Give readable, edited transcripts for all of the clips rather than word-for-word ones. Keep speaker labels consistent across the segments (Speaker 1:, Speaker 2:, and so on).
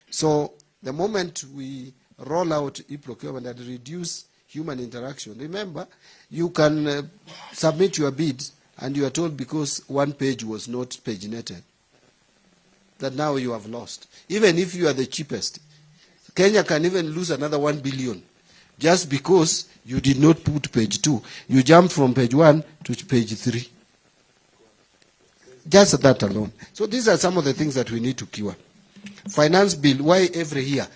Speaker 1: So the moment we roll out e-procurement and reduce human interaction, remember, you can submit your bid and you are told because one page was not paginated that now you have lost. Even if you are the cheapest, Kenya can even lose another 1 billion just because you did not put page 2. You jumped from page 1 to page 3. Just that alone. So these are some of the things that we need to cure. Finance bill, why every year?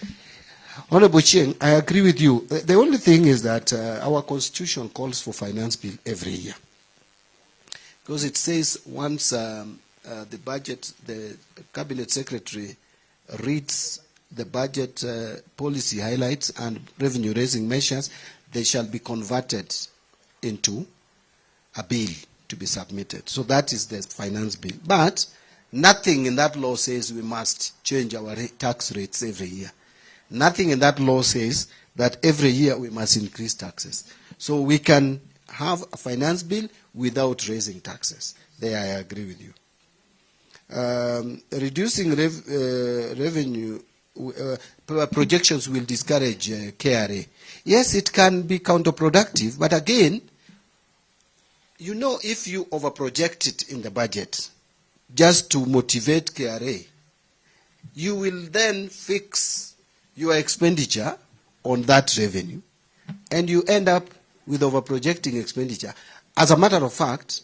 Speaker 1: Honorable Chieng, I agree with you. The only thing is that our constitution calls for finance bill every year. Because it says once the budget, the cabinet secretary reads the budget policy highlights and revenue raising measures, they shall be converted into a bill to be submitted. So that is the finance bill. But nothing in that law says we must change our tax rates every year. Nothing in that law says that every year we must increase taxes. So we can have a finance bill without raising taxes. There I agree with you. Reducing revenue projections will discourage KRA. Yes, it can be counterproductive, but again, you know, if you overproject it in the budget just to motivate KRA, you will then fix your expenditure on that revenue, and you end up with overprojecting expenditure. As a matter of fact,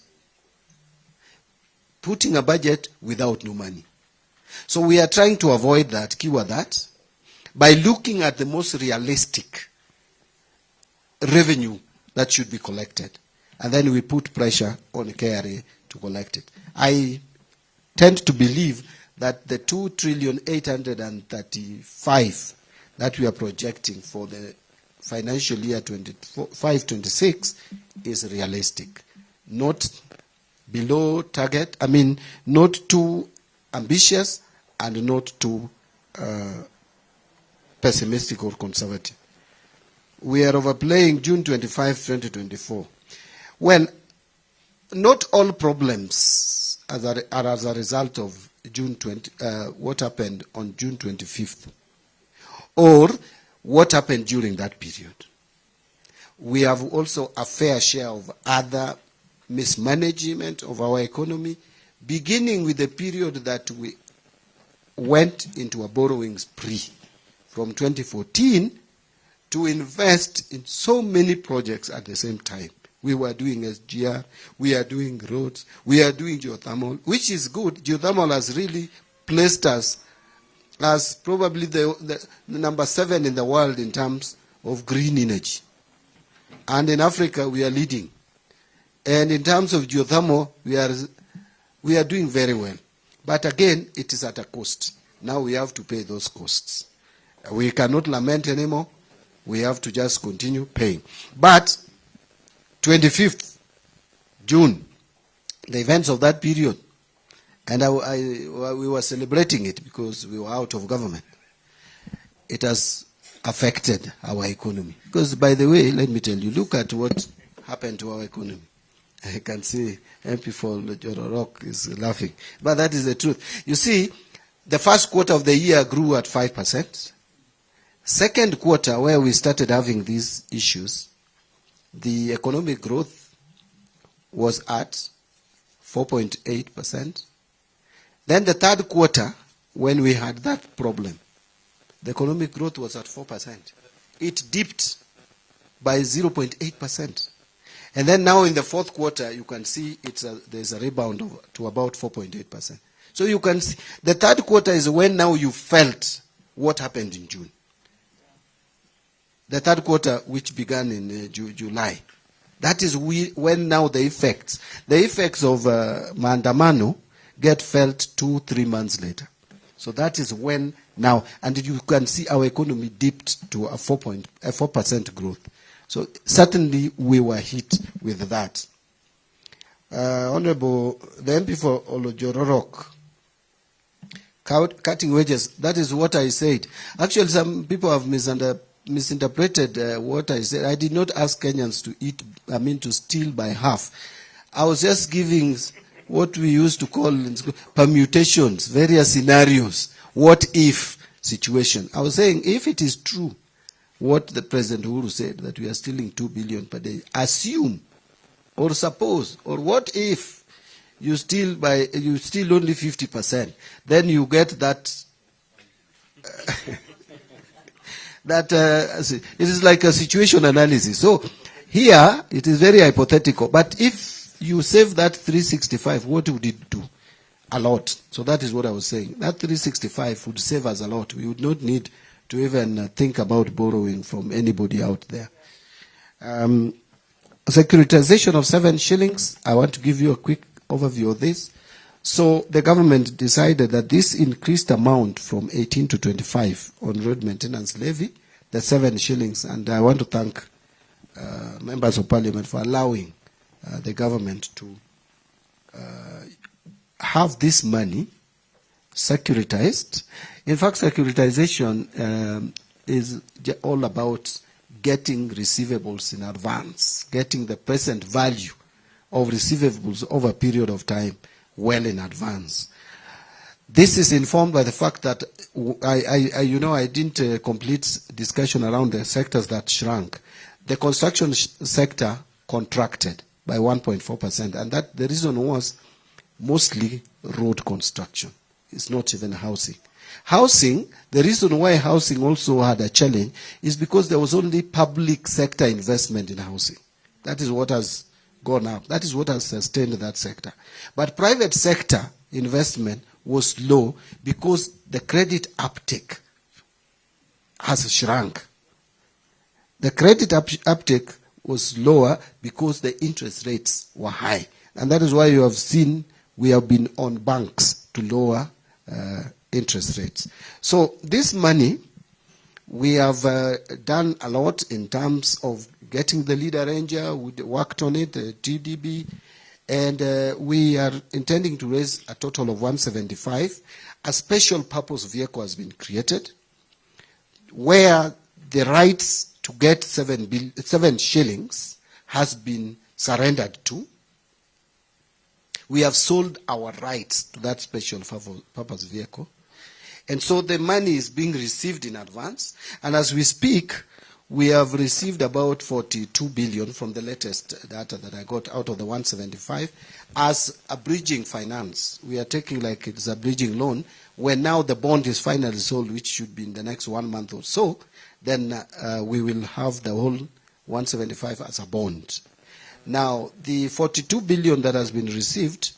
Speaker 1: putting a budget without new money. So we are trying to avoid that, cure that, by looking at the most realistic revenue that should be collected. And then we put pressure on KRA to collect it. I tend to believe that the 2,835,000,000 that we are projecting for the financial year 25-26 is realistic. Not below target, not too ambitious and not too pessimistic or conservative. We are overplaying June 25, 2024. Well, not all problems are as a result of what happened on June 25th or what happened during that period. We have also a fair share of other mismanagement of our economy, beginning with the period that we went into a borrowing spree from 2014 to invest in so many projects at the same time. We were doing SGR, we are doing roads, we are doing geothermal, which is good. Geothermal has really placed us as probably the number 7 in the world in terms of green energy. And in Africa, we are leading. And in terms of geothermal, we are doing very well. But again, it is at a cost. Now we have to pay those costs. We cannot lament anymore. We have to just continue paying. But 25th June, the events of that period, and we were celebrating it because we were out of government. It has affected our economy. Because, by the way, let me tell you, look at what happened to our economy. I can see MP for Jororok is laughing. But that is the truth. You see, the first quarter of the year grew at 5%. Second quarter, where we started having these issues, the economic growth was at 4.8%. Then the third quarter, when we had that problem, the economic growth was at 4%. It dipped by 0.8%. And then now in the fourth quarter, you can see there's a rebound to about 4.8%. So you can see the third quarter is when now you felt what happened in June. The third quarter, which began in July. That is when now the effects of Maandamano get felt 2-3 months later. So that is when now, and you can see our economy dipped to a 4% growth. So certainly we were hit with that. Honorable, the MP for Olojororok, cutting wages, that is what I said. Actually, some people have misinterpreted what I said. I did not ask Kenyans to steal by half. I was just giving what we used to call in school permutations, various scenarios. What if situation. I was saying, if it is true what the President Uhuru said, that we are stealing 2 billion per day, assume or suppose, or what if you steal only 50%, then you get that it is like a situation analysis. So here it is very hypothetical, but if you save that 365, what would it do? A lot. So that is what I was saying. That 365 would save us a lot. We would not need to even think about borrowing from anybody out there. Securitization of 7 shillings. I want to give you a quick overview of this. So the government decided that this increased amount from 18 to 25 on road maintenance levy, the 7 shillings, and I want to thank members of parliament for allowing the government to have this money securitized. In fact, securitization is all about getting receivables in advance, getting the present value of receivables over a period of time well in advance. This is informed by the fact that I didn't complete discussion around the sectors that shrunk. The construction sector contracted by 1.4%, and that the reason was mostly road construction. It's not even housing. Housing, the reason why housing also had a challenge is because there was only public sector investment in housing. That is what has gone up. That is what has sustained that sector. But private sector investment was low because the credit uptake has shrunk. The credit uptake was lower because the interest rates were high. And that is why you have seen we have been on banks to lower interest rates. So this money, we have done a lot in terms of getting the leader ranger. We worked on it, TDB, and we are intending to raise a total of 175. A special purpose vehicle has been created where the rights to get 7 shillings has been surrendered to. We have sold our rights to that special purpose vehicle. And so the money is being received in advance. And as we speak, we have received about 42 billion from the latest data that I got out of the 175 as a bridging finance. We are taking like it's a bridging loan when now the bond is finally sold, which should be in the next 1 month or so. Then we will have the whole 175 as a bond. Now, the 42 billion that has been received,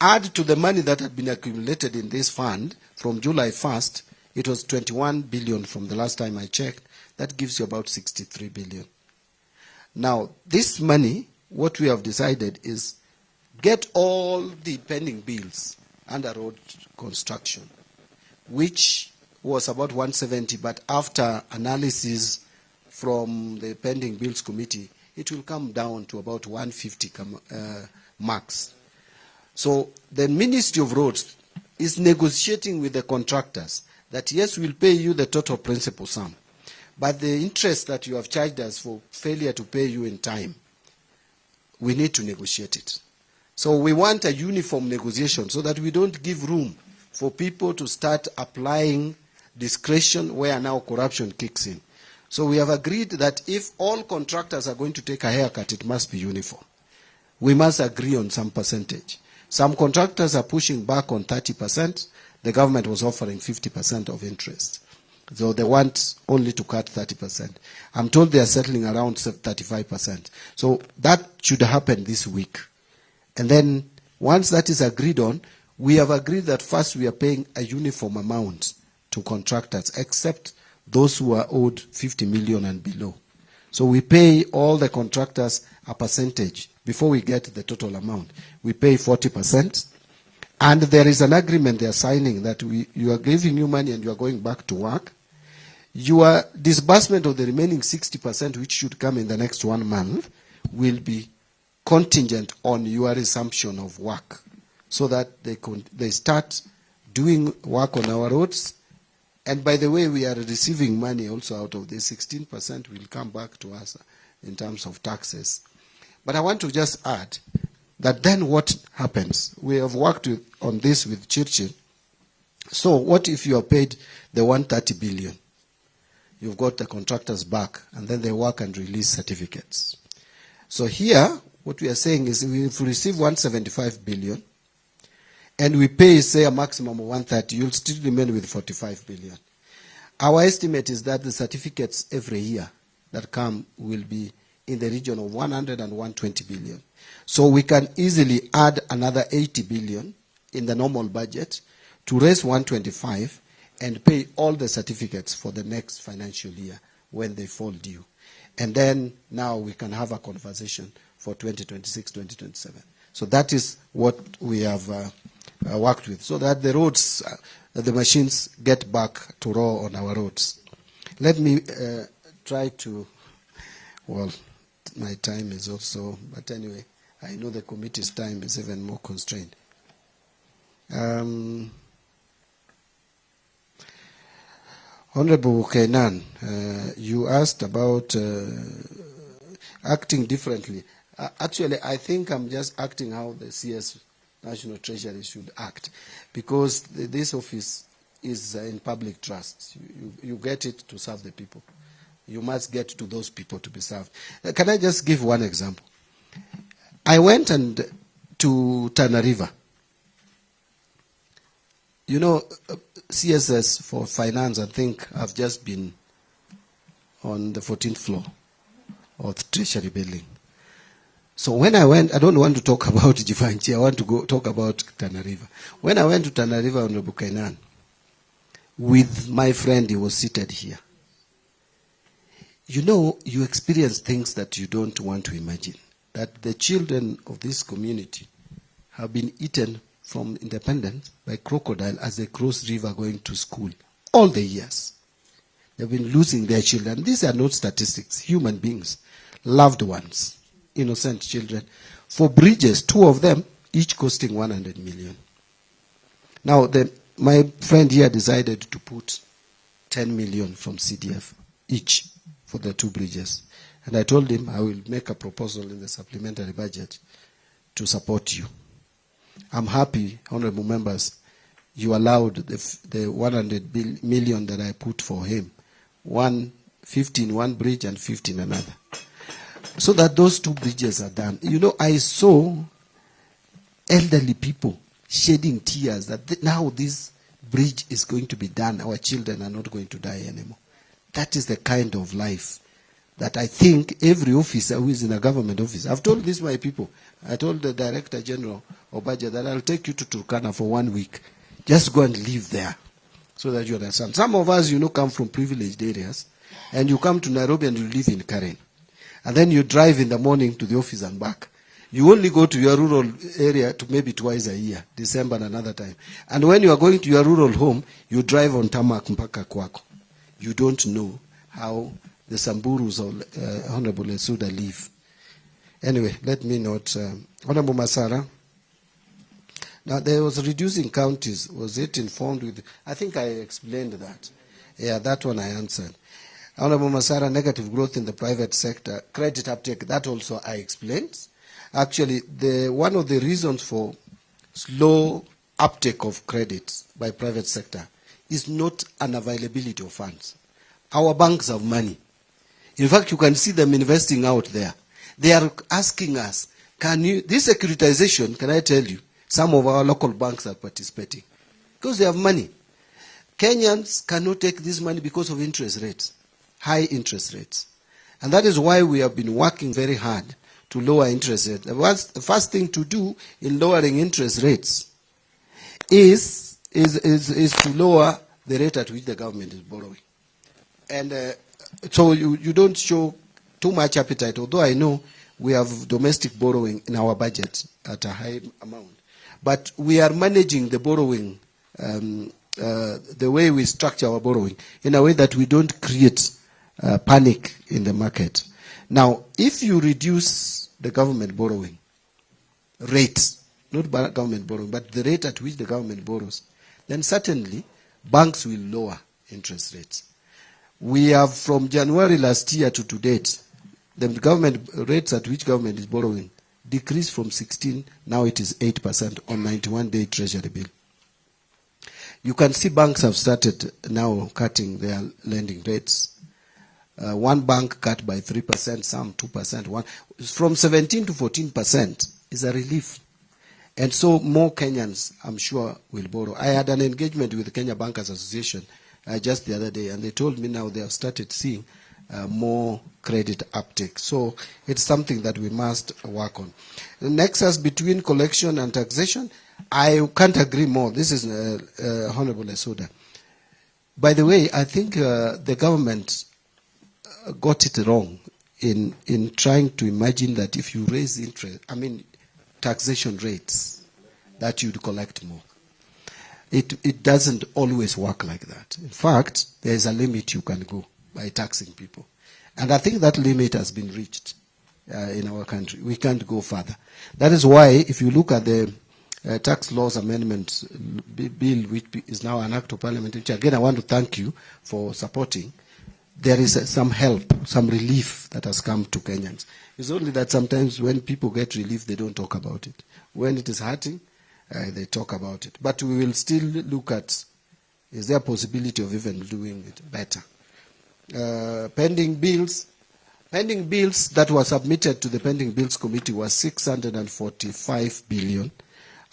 Speaker 1: add to the money that had been accumulated in this fund from July 1st, it was 21 billion from the last time I checked. That gives you about 63 billion. Now, this money, what we have decided is get all the pending bills under road construction, which was about 170, but after analysis from the pending bills committee, it will come down to about 150 max. So the Ministry of Roads is negotiating with the contractors that yes, we'll pay you the total principal sum, but the interest that you have charged us for failure to pay you in time, we need to negotiate it. So we want a uniform negotiation so that we don't give room for people to start applying discretion where now corruption kicks in. So we have agreed that if all contractors are going to take a haircut, it must be uniform. We must agree on some percentage. Some contractors are pushing back on 30%. The government was offering 50% of interest. So they want only to cut 30%. I'm told they are settling around 35%. So that should happen this week. And then once that is agreed on, we have agreed that first we are paying a uniform amount to contractors, except those who are owed 50 million and below. So we pay all the contractors a percentage before we get the total amount. We pay 40%. And there is an agreement they are signing that you are giving you money and you are going back to work. Your disbursement of the remaining 60%, which should come in the next 1 month, will be contingent on your resumption of work, so that they start doing work on our roads. And by the way, we are receiving money also out of this. 16% will come back to us in terms of taxes. But I want to just add that then what happens? We have worked on this with Churchill, So what if you are paid the 130 billion? You've got the contractors back, and then they work and release certificates. So here, what we are saying is, if we receive 175 billion, and we pay, say, a maximum of 130, you'll still remain with 45 billion. Our estimate is that the certificates every year that come will be in the region of 100 and 120 billion. So we can easily add another 80 billion in the normal budget to raise 125 and pay all the certificates for the next financial year when they fall due. And then now we can have a conversation for 2026-2027. So that is what we have worked with, so that the roads, the machines get back to roar on our roads. Let me try to, well, my time is also, but anyway, I know the committee's time is even more constrained. Honorable Kenan, you asked about acting differently. Actually, I think I'm just acting how the CS National Treasury should act, because this office is in public trust. You get it to serve the people. You must get to those people to be served. Can I just give one example? I went to Tana River. You know, CSS for finance, I think, I've just been on the 14th floor of the Treasury building. So when I went, I don't want to talk about Jivanchi, I want to go talk about Tana River. When I went to Tana River on Buchanan, with my friend, he was seated here. You know, you experience things that you don't want to imagine. That the children of this community have been eaten from independence by crocodile as they cross river going to school all the years. They've been losing their children. These are not statistics, human beings, loved ones, innocent children. For bridges, 2 of them, each costing 100 million. Now, my friend here decided to put 10 million from CDF each for the 2 bridges. And I told him I will make a proposal in the supplementary budget to support you. I'm happy, honorable members, you allowed the 100 million that I put for him. 50 in one bridge and 50 in another. So that those 2 bridges are done. You know, I saw elderly people shedding tears that now this bridge is going to be done. Our children are not going to die anymore. That is the kind of life that I think every officer who is in a government office, I've told this my people, I told the Director General of Budget that I'll take you to Turkana for 1 week. Just go and live there so that you understand. Some of us, you know, come from privileged areas, and you come to Nairobi and you live in Karen. And then you drive in the morning to the office and back. You only go to your rural area to maybe twice a year, December and another time. And when you are going to your rural home, you drive on tarmac mpaka kwako. You don't know how the Samburus of Honorable Esuda live. Anyway, let me not. Honorable Masara. Now, there was reducing counties. Was it informed with? I think I explained that. Yeah, that one I answered. Honorable Masara, negative growth in the private sector, credit uptake, that also I explained. Actually, one of the reasons for slow uptake of credit by private sector is not an availability of funds. Our banks have money. In fact, you can see them investing out there. They are asking us, this securitization, can I tell you, some of our local banks are participating because they have money. Kenyans cannot take this money because of interest rates, high interest rates. And that is why we have been working very hard to lower interest rates. The first thing to do in lowering interest rates is to lower the rate at which the government is borrowing. And so you don't show too much appetite, although I know we have domestic borrowing in our budget at a high amount. But we are managing the borrowing, the way we structure our borrowing, in a way that we don't create panic in the market. Now, if you reduce the government borrowing rate, not government borrowing, but the rate at which the government borrows, then certainly banks will lower interest rates. We have, from January last year to date, the government rates at which government is borrowing decreased from 16, now it is 8% on 91-day Treasury bill. You can see banks have started now cutting their lending rates. One bank cut by 3%, some 2%. From 17 to 14% is a relief. And so more Kenyans, I'm sure, will borrow. I had an engagement with the Kenya Bankers Association just the other day, and they told me now they have started seeing more credit uptake. So it's something that we must work on. The nexus between collection and taxation, I can't agree more. This is Honorable Esoda. By the way, I think the government got it wrong in trying to imagine that if you raise taxation rates, that you'd collect more. It doesn't always work like that. In fact, there is a limit you can go by taxing people. And I think that limit has been reached in our country. We can't go further. That is why, if you look at the tax laws amendment bill, which is now an act of parliament, which again I want to thank you for supporting, there is some help, some relief that has come to Kenyans. It's only that sometimes when people get relief, they don't talk about it. When it is hurting, they talk about it. But we will still look at, is there a possibility of even doing it better? Pending bills that were submitted to the pending bills committee was 645 billion,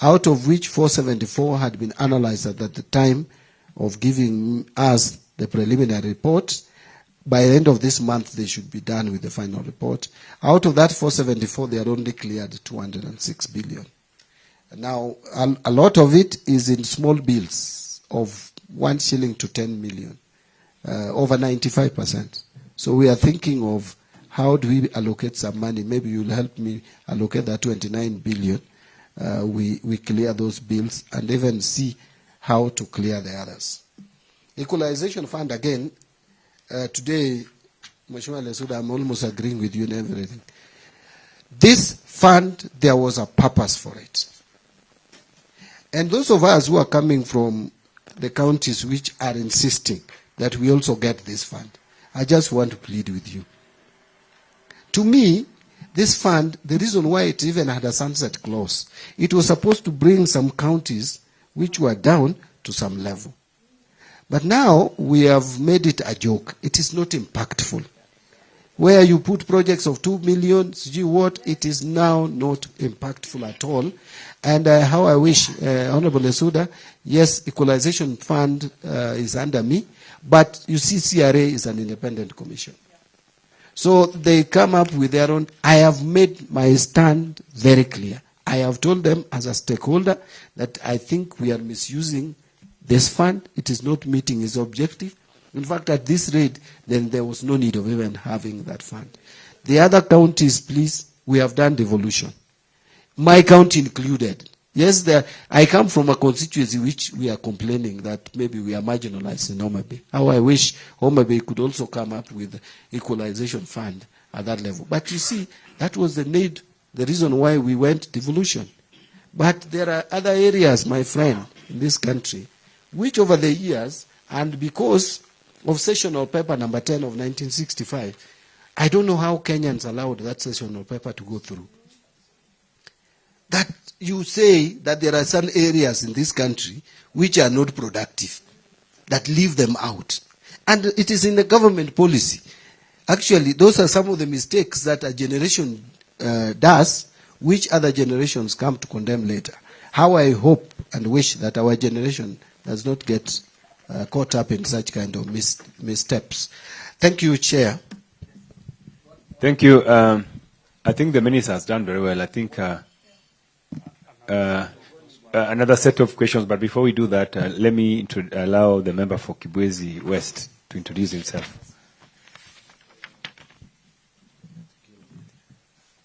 Speaker 1: out of which 474 had been analyzed at the time of giving us the preliminary report. By the end of this month, they should be done with the final report. Out of that 474, they had only cleared 206 billion. Now, a lot of it is in small bills of 1 shilling to 10 million, over 95%. So we are thinking of how do we allocate some money. Maybe you'll help me allocate that 29 billion. We clear those bills and even see how to clear the others. Equalization fund, again, today, Mheshimiwa Lesuda, I'm almost agreeing with you in everything. This fund, there was a purpose for it. And those of us who are coming from the counties which are insisting that we also get this fund, I just want to plead with you. To me, this fund, the reason why it even had a sunset clause, it was supposed to bring some counties which were down to some level. But now we have made it a joke. It is not impactful. Where you put projects of 2 million, it is now not impactful at all. And how I wish, Honorable Esuda, yes, Equalization Fund is under me, but you see CRA is an independent commission. So they come up with their own. I have made my stand very clear. I have told them as a stakeholder that I think we are misusing this fund. It is not meeting its objective. In fact, at this rate, then there was no need of even having that fund. The other counties, please, we have done devolution. My county included. Yes, I come from a constituency which we are complaining that maybe we are marginalized in Homa Bay. How I wish Homa Bay could also come up with equalization fund at that level. But you see, that was the need, the reason why we went devolution. But there are other areas, my friend, in this country, which over the years, and because of sessional paper number 10 of 1965, I don't know how Kenyans allowed that sessional paper to go through. That you say that there are some areas in this country which are not productive, that leave them out. And it is in the government policy. Actually, those are some of the mistakes that a generation does, which other generations come to condemn later. How I hope and wish that our generation does not get caught up in such kind of missteps. Thank you, Chair.
Speaker 2: Thank you. I think the Minister has done very well. I think another set of questions, but before we do that, let me allow the member for Kibwezi West to introduce himself.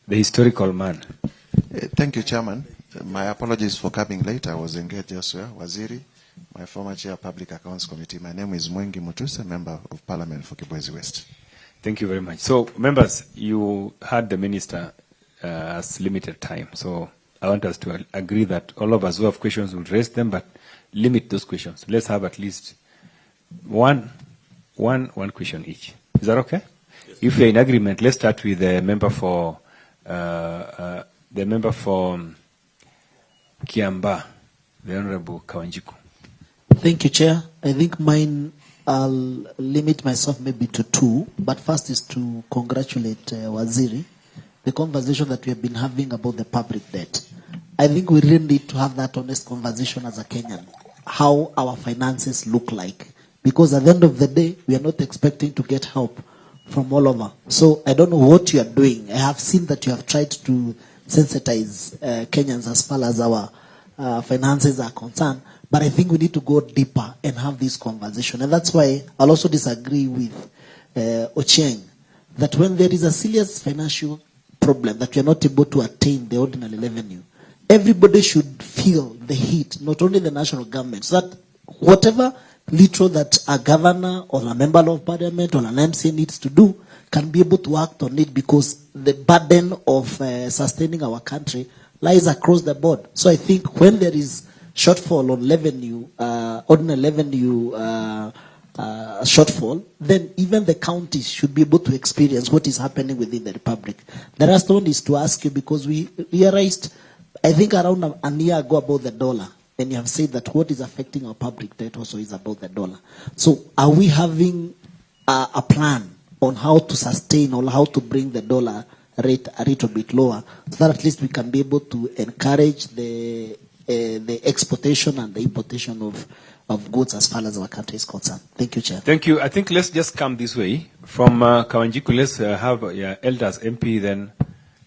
Speaker 2: The historical man.
Speaker 3: Thank you, Chairman. My apologies for coming late. I was engaged elsewhere. Waziri, my former Chair of Public Accounts Committee. My name is Mwengi Mutuse, Member of Parliament for Kibwezi West.
Speaker 2: Thank you very much. So, members, you heard the Minister has limited time. So, I want us to agree that all of us who have questions will raise them, but limit those questions. Let's have at least one question each. Is that okay? Yes. If you're in agreement, let's start with the member for Kiamba, the Honorable Kawanjiku.
Speaker 4: Thank you, Chair. I think mine, I'll limit myself maybe to two, but first is to congratulate Waziri, the conversation that we have been having about the public debt. I think we really need to have that honest conversation as a Kenyan, how our finances look like. Because at the end of the day, we are not expecting to get help from all over. So I don't know what you are doing. I have seen that you have tried to sensitize Kenyans as far as our finances are concerned. But I think we need to go deeper and have this conversation. And that's why I'll also disagree with Ochieng, that when there is a serious financial problem that we are not able to attain the ordinary revenue, everybody should feel the heat, not only the national government, so that whatever little that a governor or a member of parliament or an MC needs to do can be able to act on it, because the burden of sustaining our country lies across the board. So I think when there is shortfall on revenue, ordinary revenue shortfall, then even the counties should be able to experience what is happening within the republic. The last one is to ask you, because we realized, I think around a year ago, about the dollar, and you have said that what is affecting our public debt also is about the dollar. So are we having a plan on how to sustain or how to bring the dollar rate a little bit lower, so that at least we can be able to encourage the exportation and the importation of goods as far as our country is concerned? Thank you, Chair.
Speaker 2: Thank you. I think let's just come this way. From Kawanjiku, let's have Elders MP, then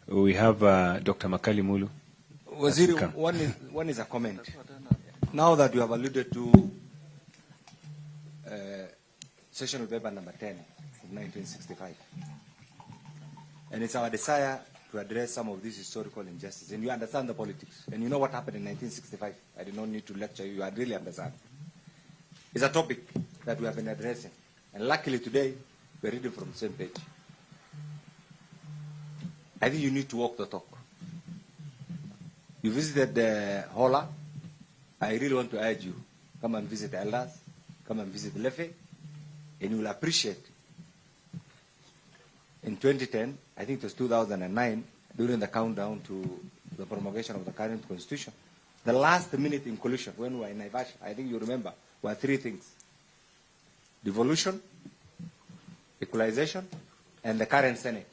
Speaker 2: we have Dr. Makali Mulu.
Speaker 5: Waziri, one is a comment. Now that you have alluded to sessional paper number 10 of 1965, and it's our desire to address some of these historical injustices, and you understand the politics, and you know what happened in 1965. I do not need to lecture you, I really understand. It's a topic that we have been addressing, and luckily today, we're reading from the same page. I think you need to walk the talk. You visited Hola. I really want to urge you, come and visit Elders, come and visit Lefe, and you will appreciate. In 2010, I think it was 2009, during the countdown to the promulgation of the current constitution, the last minute inclusion, when we were in Naivasha, I think you remember, were three things: devolution, equalization, and the current Senate.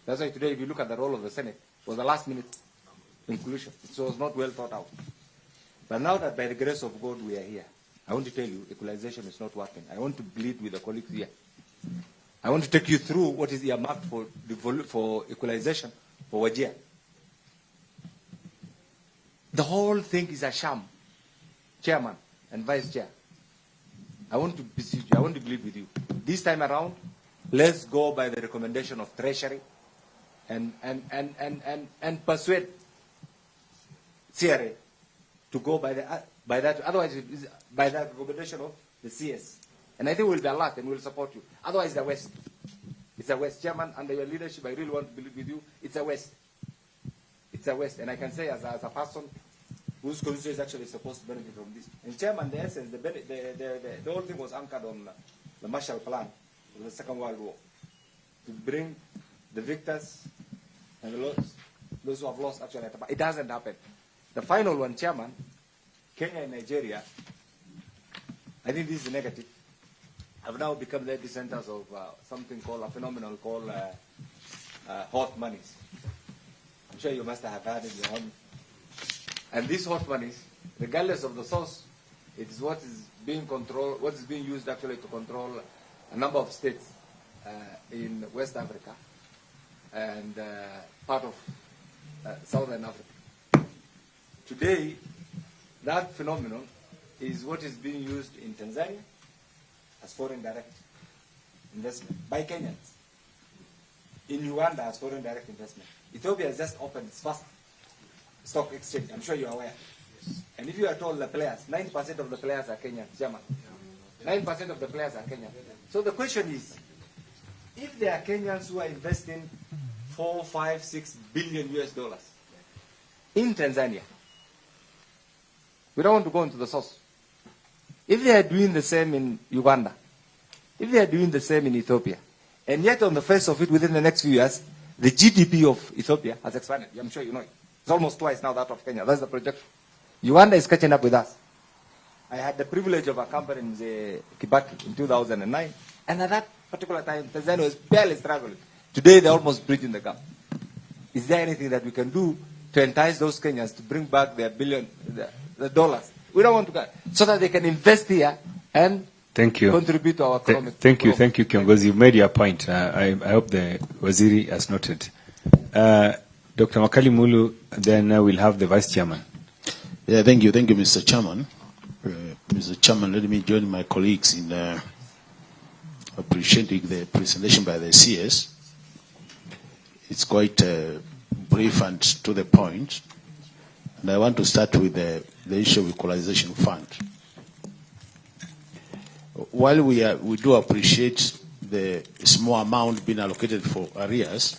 Speaker 5: That's why today, if you look at the role of the Senate, it was the last minute inclusion. So it was not well thought out. But now that by the grace of God we are here, I want to tell you, equalization is not working. I want to plead with the colleagues here. I want to take you through what is earmarked for equalization for Wajir. The whole thing is a sham, Chairman and Vice Chair. I want to beseech you, I want to plead with you. This time around, let's go by the recommendation of Treasury and persuade CRA to go by that, otherwise by the recommendation of the CS. And I think we'll be alert and we'll support you. Otherwise, the West. It's a West. Chairman, under your leadership, I really want to believe with you, it's a West. It's a West. And I can say as a person whose constituency is actually supposed to benefit from this. And Chairman, the essence, the whole thing was anchored on the Marshall Plan of the Second World War, to bring the victors and those who have lost actually. It hasn't happened. The final one, Chairman, Kenya and Nigeria, I think this is negative, have now become the epicenters of something called, a phenomenon called hot monies. I'm sure you must have heard it. And these hot monies, regardless of the source, it is what is being controlled, what is being used actually to control a number of states in West Africa and part of Southern Africa. Today, that phenomenon is what is being used in Tanzania as foreign direct investment by Kenyans. In Uganda as foreign direct investment. Ethiopia has just opened its first stock exchange. I'm sure you're aware. Yes. And if you are told the players, 90% of the players are Kenyan, German. 9% of the players are Kenyan. So the question is, if there are Kenyans who are investing 4, 5, 6 billion US dollars in Tanzania, we don't want to go into the source. If they are doing the same in Uganda, if they are doing the same in Ethiopia, and yet on the face of it, within the next few years, the GDP of Ethiopia has expanded. I'm sure you know it. It's almost twice now that of Kenya. That's the projection. Uganda is catching up with us. I had the privilege of accompanying the Kibaki in 2009, and at that particular time, Tanzania was barely struggling. Today, they're almost bridging the gap. Is there anything that we can do to entice those Kenyans to bring back their the dollars? We don't want to go, so that they can invest here and
Speaker 2: Thank you.
Speaker 5: Contribute to our economic
Speaker 2: Thank you,
Speaker 5: growth.
Speaker 2: Kiongozi. You made your point. I hope the Waziri has noted. Dr. Makali Mulu, then we'll have the Vice Chairman.
Speaker 6: Yeah, thank you, Mr. Chairman. Mr. Chairman, let me join my colleagues in appreciating the presentation by the CS. It's quite brief and to the point. And I want to start with the issue of equalization fund. While we do appreciate the small amount being allocated for arrears,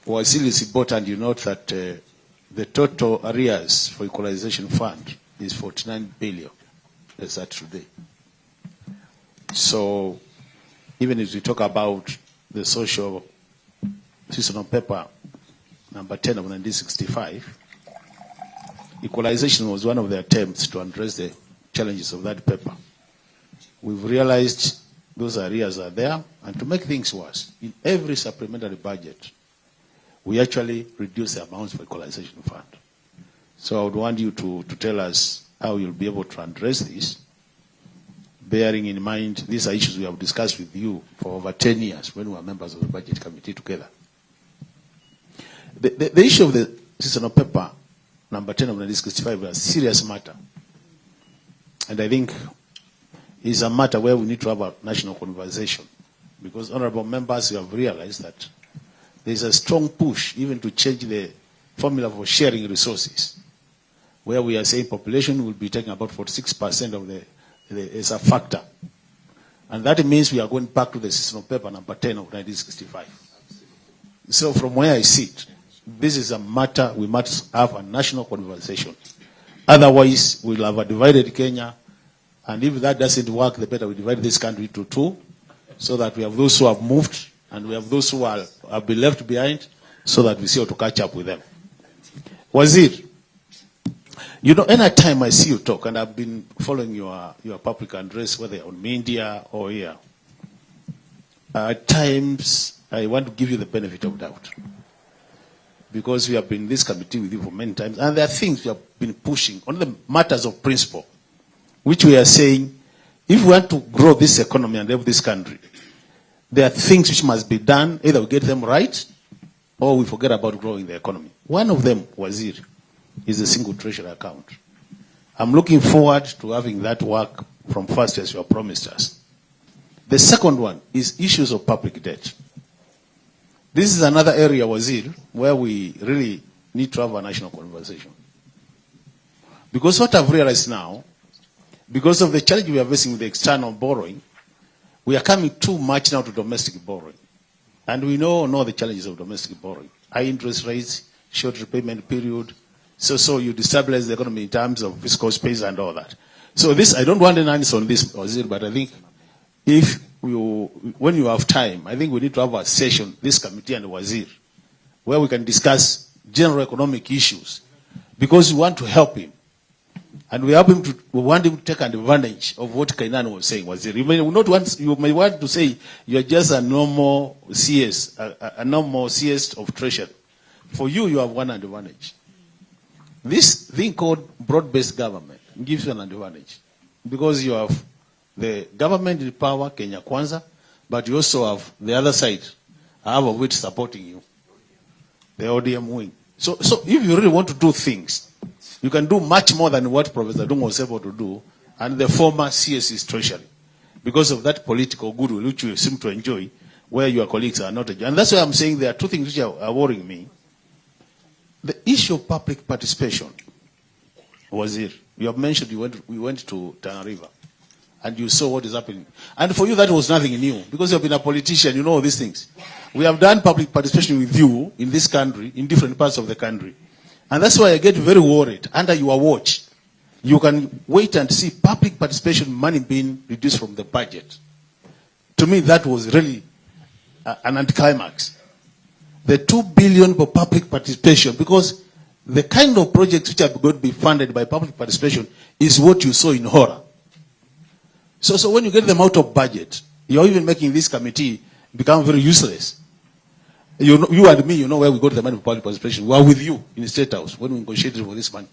Speaker 6: what still is important, you note that the total arrears for equalization fund is 49 billion. That's that today. So even if we talk about the social seasonal paper number 10 of 1965, equalization was one of the attempts to address the challenges of that paper. We've realized those arrears are there, and to make things worse, in every supplementary budget, we actually reduce the amounts for equalization fund. So I would want you to tell us how you'll be able to address this, bearing in mind these are issues we have discussed with you for over 10 years when we were members of the budget committee together. The issue of the seasonal paper, number 10 of 1965, is a serious matter. And I think it's a matter where we need to have a national conversation. Because, honorable members, you have realized that there's a strong push even to change the formula for sharing resources, where we are saying population will be taking about 46% of as a factor. And that means we are going back to the seasonal paper number 10 of 1965. So from where I sit, this is a matter we must have a national conversation. Otherwise, we'll have a divided Kenya. And if that doesn't work, the better we divide this country into two, so that we have those who have moved and we have those who have been left behind, so that we see how to catch up with them. Wazir, you know, any time I see you talk, and I've been following your public address, whether on media or here, at times I want to give you the benefit of doubt. Because we have been in this committee with you for many times, and there are things we have been pushing on the matters of principle, which we are saying, if we want to grow this economy and have this country, there are things which must be done. Either we get them right, or we forget about growing the economy. One of them, Wazir, is a single treasury account. I'm looking forward to having that work from first as you have promised us. The second one is issues of public debt. This is another area, Wazir, where we really need to have a national conversation. Because what I've realized now, because of the challenge we are facing with the external borrowing, we are coming too much now to domestic borrowing. And we know the challenges of domestic borrowing. High interest rates, short repayment period. So you destabilize the economy in terms of fiscal space and all that. So this, I don't want an answer on this, Wazir, but I think when you have time, I think we need to have a session, this committee and Wazir, where we can discuss general economic issues. Because we want to help him. And we want him to take advantage of what Kainan was saying, Wazir. You may want to say you're just a normal CS, a normal CS of treasury. For you, you have one advantage. This thing called broad-based government gives you an advantage. Because you have the government in power, Kenya Kwanza, but you also have the other side, half of which supporting you, the ODM wing. So if you really want to do things, you can do much more than what Professor Dungo was able to do, and the former CS's treasury, because of that political goodwill which you seem to enjoy, where your colleagues are not enjoying. And that's why I'm saying there are two things which are worrying me. The issue of public participation, Wazir, you have mentioned we went to Tana River, and you saw what is happening. And for you, that was nothing new, because you have been a politician, you know all these things. We have done public participation with you in this country, in different parts of the country. And that's why I get very worried. Under your watch, you can wait and see public participation money being reduced from the budget. To me, that was really an anticlimax. The 2 billion for public participation, because the kind of projects which are going to be funded by public participation is what you saw in horror. So when you get them out of budget, you're even making this committee become very useless. You and me, you know where we got the money for public participation. We are with you in the State House when we negotiated for this money.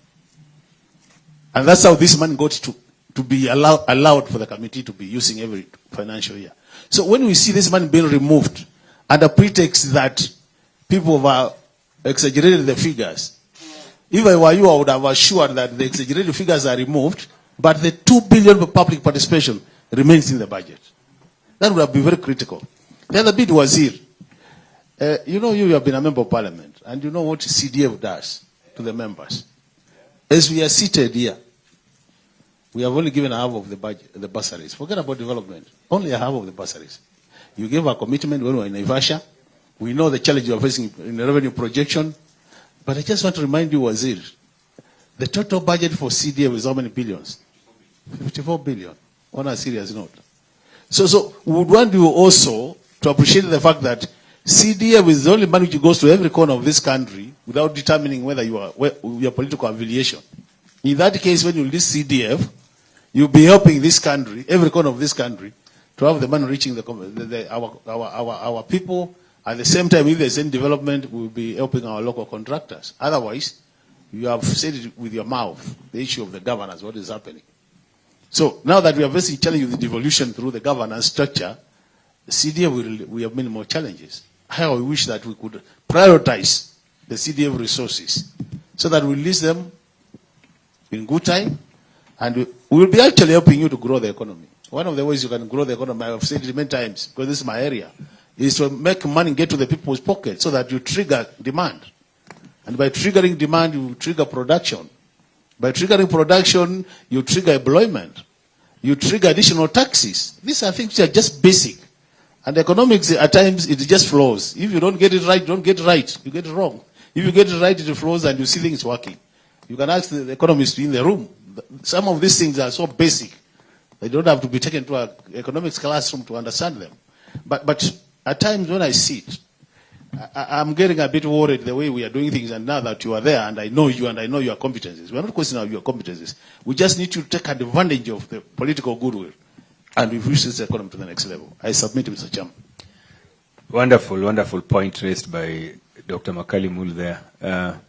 Speaker 6: And that's how this money got to be allowed for the committee to be using every financial year. So when we see this money being removed under pretext that people have exaggerated the figures, if I were you, I would have assured that the exaggerated figures are removed, but the 2 billion for public participation remains in the budget. That would have been very critical. The other bit was here. You have been a member of parliament, and you know what CDF does to the members. As we are seated here, we have only given half of the budget, the bursaries. Forget about development. Only a half of the bursaries. You gave a commitment when we were in Naivasha. We know the challenge you are facing in the revenue projection. But I just want to remind you, Wazir, the total budget for CDF is how many billions? 54 billion, on a serious note. So we would want you also to appreciate the fact that CDF is the only money which goes to every corner of this country without determining whether your political affiliation. In that case, when you list CDF, you'll be helping this country, every corner of this country, to have the money reaching our people. At the same time, if there's any development, we'll be helping our local contractors. Otherwise, you have said it with your mouth, the issue of the governance, what is happening. So now that we are basically challenging the devolution through the governance structure, CDF we have many more challenges. How I wish that we could prioritize the CDF resources so that we release them in good time, and we will be actually helping you to grow the economy. One of the ways you can grow the economy, I have said it many times, because this is my area, is to make money get to the people's pockets so that you trigger demand. And by triggering demand, you trigger production. By triggering production, you trigger employment. You trigger additional taxes. These are things that are just basic. And economics, at times, it just flows. If you don't get it right, you don't get it right. You get it wrong. If you get it right, it flows and you see things working. You can ask the economists in the room. Some of these things are so basic. They don't have to be taken to an economics classroom to understand them. But at times when I see it, I'm getting a bit worried the way we are doing things, and now that you are there and I know you and I know your competencies. We're not questioning your competencies. We just need to take advantage of the political goodwill and we push this economy to the next level. I submit, Mr. Chairman.
Speaker 2: Wonderful point raised by Dr. Makali Mul there.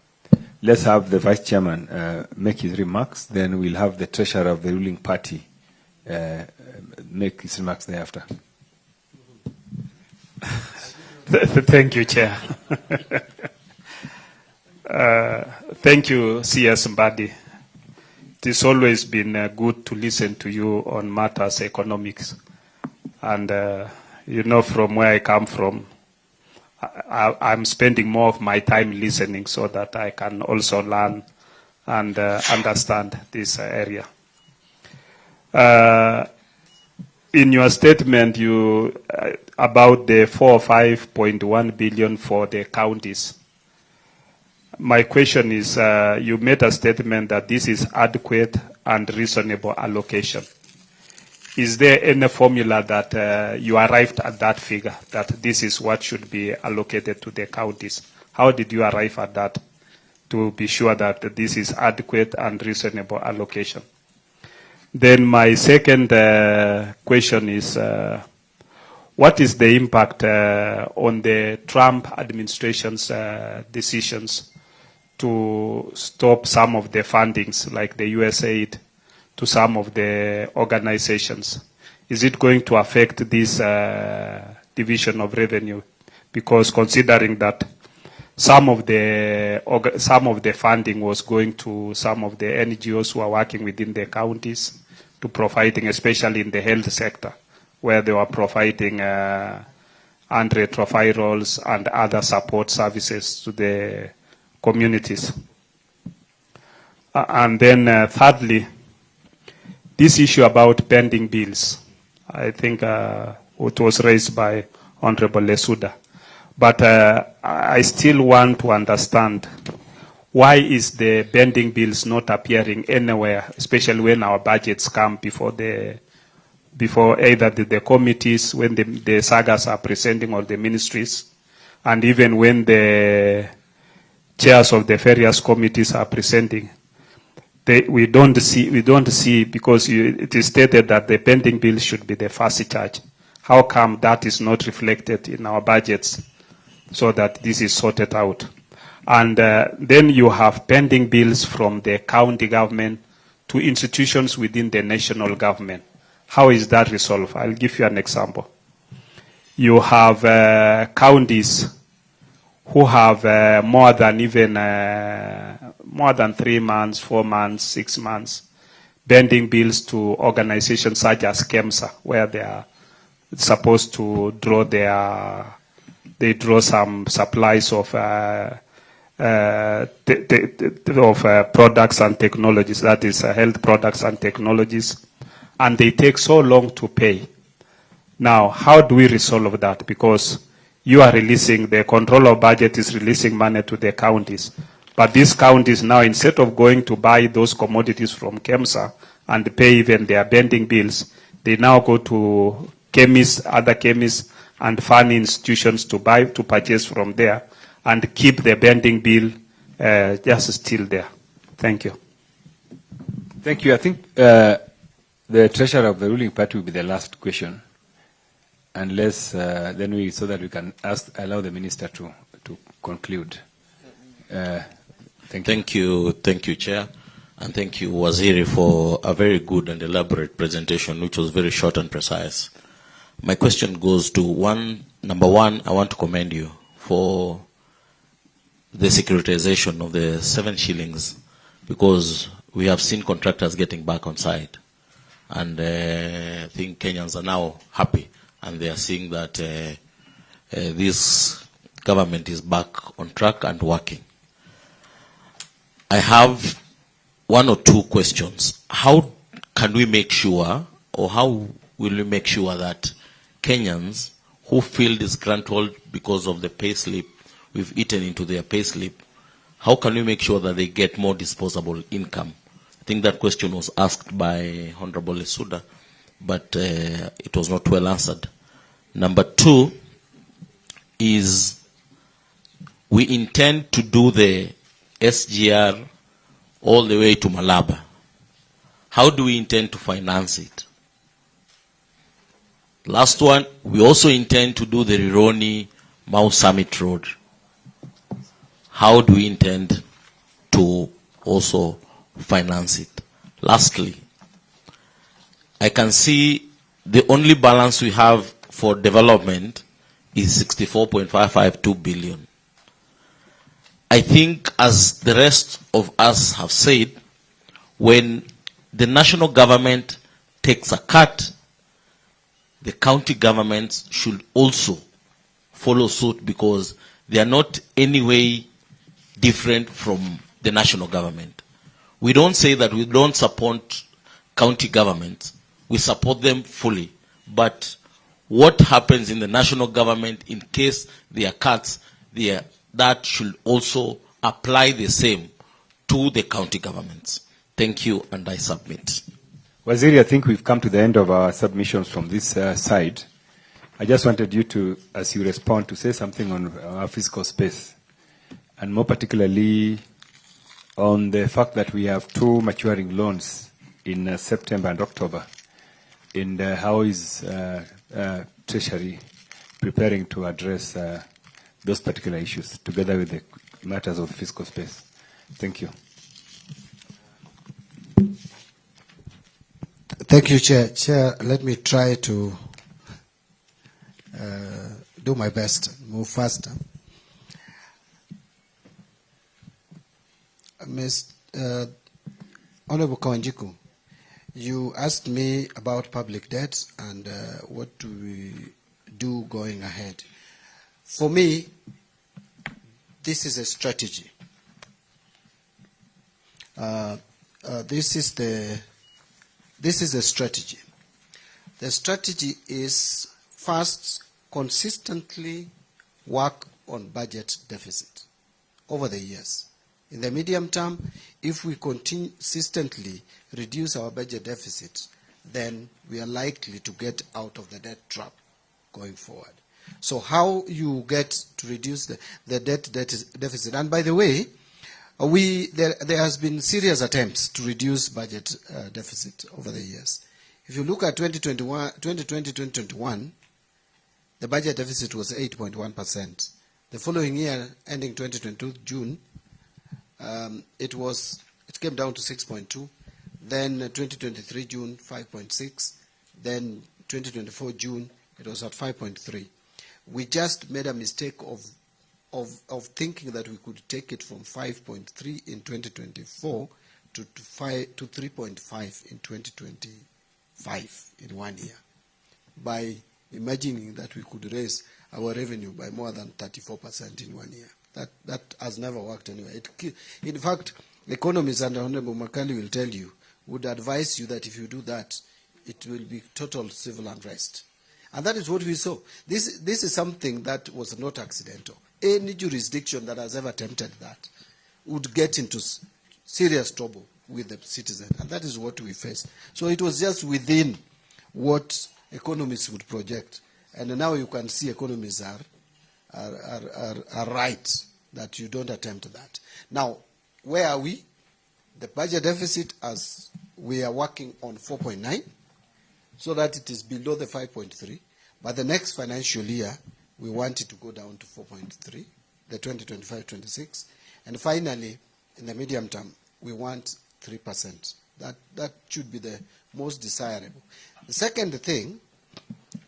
Speaker 2: Let's have the Vice Chairman make his remarks, then we'll have the Treasurer of the ruling party make his remarks thereafter.
Speaker 7: Thank you, Chair. Thank you, CS Mbadi. It has always been good to listen to you on matters economics. And, from where I come from, I'm spending more of my time listening so that I can also learn and understand this area. In your statement, about the 4 or 5.1 billion for the counties. My question is, you made a statement that this is adequate and reasonable allocation. Is there any formula that you arrived at that figure, that this is what should be allocated to the counties? How did you arrive at that to be sure that this is adequate and reasonable allocation? Then my second question is, what is the impact on the Trump administration's decisions to stop some of the fundings, like the USAID, to some of the organizations? Is it going to affect this division of revenue? Because considering that some of the funding was going to some of the NGOs who are working within the counties, to providing, especially in the health sector, where they were providing antiretrovirals and other support services to the communities. And then thirdly, this issue about pending bills. I think it was raised by Honorable Lesuda. But I still want to understand, why is the pending bills not appearing anywhere, especially when our budgets come before either the committees, when the sagas are presenting, or the ministries, and even when the chairs of the various committees are presenting, we don't see because it is stated that the pending bill should be the first charge. How come that is not reflected in our budgets so that this is sorted out? And then you have pending bills from the county government to institutions within the national government. How is that resolved? I'll give you an example. You have counties who have more than 3 months, 4 months, 6 months, pending bills to organizations such as KEMSA, where they are supposed to draw they draw some supplies of products and technologies, that is health products and technologies, and they take so long to pay. Now, how do we resolve that? Because you are releasing, the control of budget is releasing money to the counties. But these counties now, instead of going to buy those commodities from KEMSA and pay even their pending bills, they now go to chemists, other chemists, and fund institutions to purchase from there and keep the pending bill just still there. Thank you.
Speaker 2: Thank you. I think the treasurer of the ruling party will be the last question, unless then so that we can allow the minister to conclude.
Speaker 8: Thank you, Chair, and thank you, Waziri, for a very good and elaborate presentation, which was very short and precise. My question goes to number one, I want to commend you for the securitization of the 7 shillings, because we have seen contractors getting back on site, and I think Kenyans are now happy, and they are seeing that this government is back on track and working. I have 1 or 2 questions. How can we make sure, or how will we make sure that Kenyans who feel disgruntled because of the pay slip, we've eaten into their pay slip, how can we make sure that they get more disposable income? I think that question was asked by Honorable Isuda, but it was not well answered. Number 2 is we intend to do the SGR all the way to Malaba. How do we intend to finance it? Last one, we also intend to do the Rironi Mau Summit Road. How do we intend to also finance it? Lastly, I can see the only balance we have for development is 64.552 billion. I think, as the rest of us have said, when the national government takes a cut, the county governments should also follow suit, because they are not any way different from the national government. We don't say that we don't support county governments. We support them fully. But what happens in the national government, in case there are cuts, that should also apply the same to the county governments. Thank you, and I submit.
Speaker 2: Waziri, I think we've come to the end of our submissions from this side. I just wanted you to, as you respond, to say something on our fiscal space, and more particularly on the fact that we have 2 maturing loans in September and October. And how is Treasury preparing to address those particular issues, together with the matters of fiscal space? Thank you.
Speaker 1: Thank you, Chair. Chair, let me try to do my best, move faster. Honorable Kawanjiku, you asked me about public debt and what do we do going ahead. For me, this is a strategy. This is a strategy. The strategy is, first, consistently work on budget deficit over the years. In the medium term, if we consistently reduce our budget deficit, then we are likely to get out of the debt trap going forward. So how you get to reduce the debt deficit? And by the way, there has been serious attempts to reduce budget deficit over the years. If you look at 2020-2021, the budget deficit was 8.1%. The following year, ending 2022 June, it came down to 6.2. Then 2023 June, 5.6. Then 2024 June, it was at 5.3. We just made a mistake of thinking that we could take it from 5.3 in 2024 to 3.5 in 2025 in 1 year, by imagining that we could raise our revenue by more than 34% in 1 year. That has never worked anyway. In fact, economists, and Honorable Makali will tell you, would advise you that if you do that, it will be total civil unrest. And that is what we saw. This is something that was not accidental. Any jurisdiction that has ever attempted that would get into serious trouble with the citizen. And that is what we faced. So it was just within what economists would project. And now you can see economists are right that you don't attempt that. Now, where are we? The budget deficit, as we are working on 4.9, so that it is below the 5.3. But the next financial year, we want it to go down to 4.3, the 2025-26. And finally, in the medium term, we want 3%. That should be the most desirable. The second thing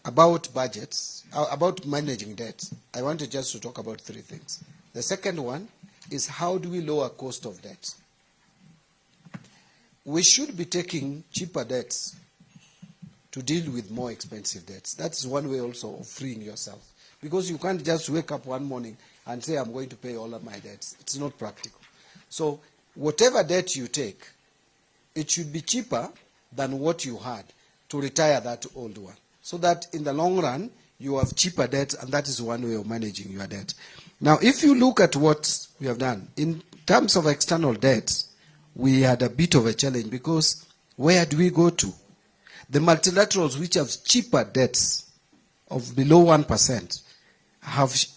Speaker 1: about budgets, about managing debt, I wanted just to talk about 3 things. The second one is, how do we lower cost of debt? We should be taking cheaper debts to deal with more expensive debts. That's one way also of freeing yourself. Because you can't just wake up one morning and say, I'm going to pay all of my debts. It's not practical. So whatever debt you take, it should be cheaper than what you had to retire that old one. So that in the long run, you have cheaper debt, and that is one way of managing your debt. Now, if you look at what we have done, in terms of external debt, we had a bit of a challenge, because where do we go to? The multilaterals, which have cheaper debts of below 1%,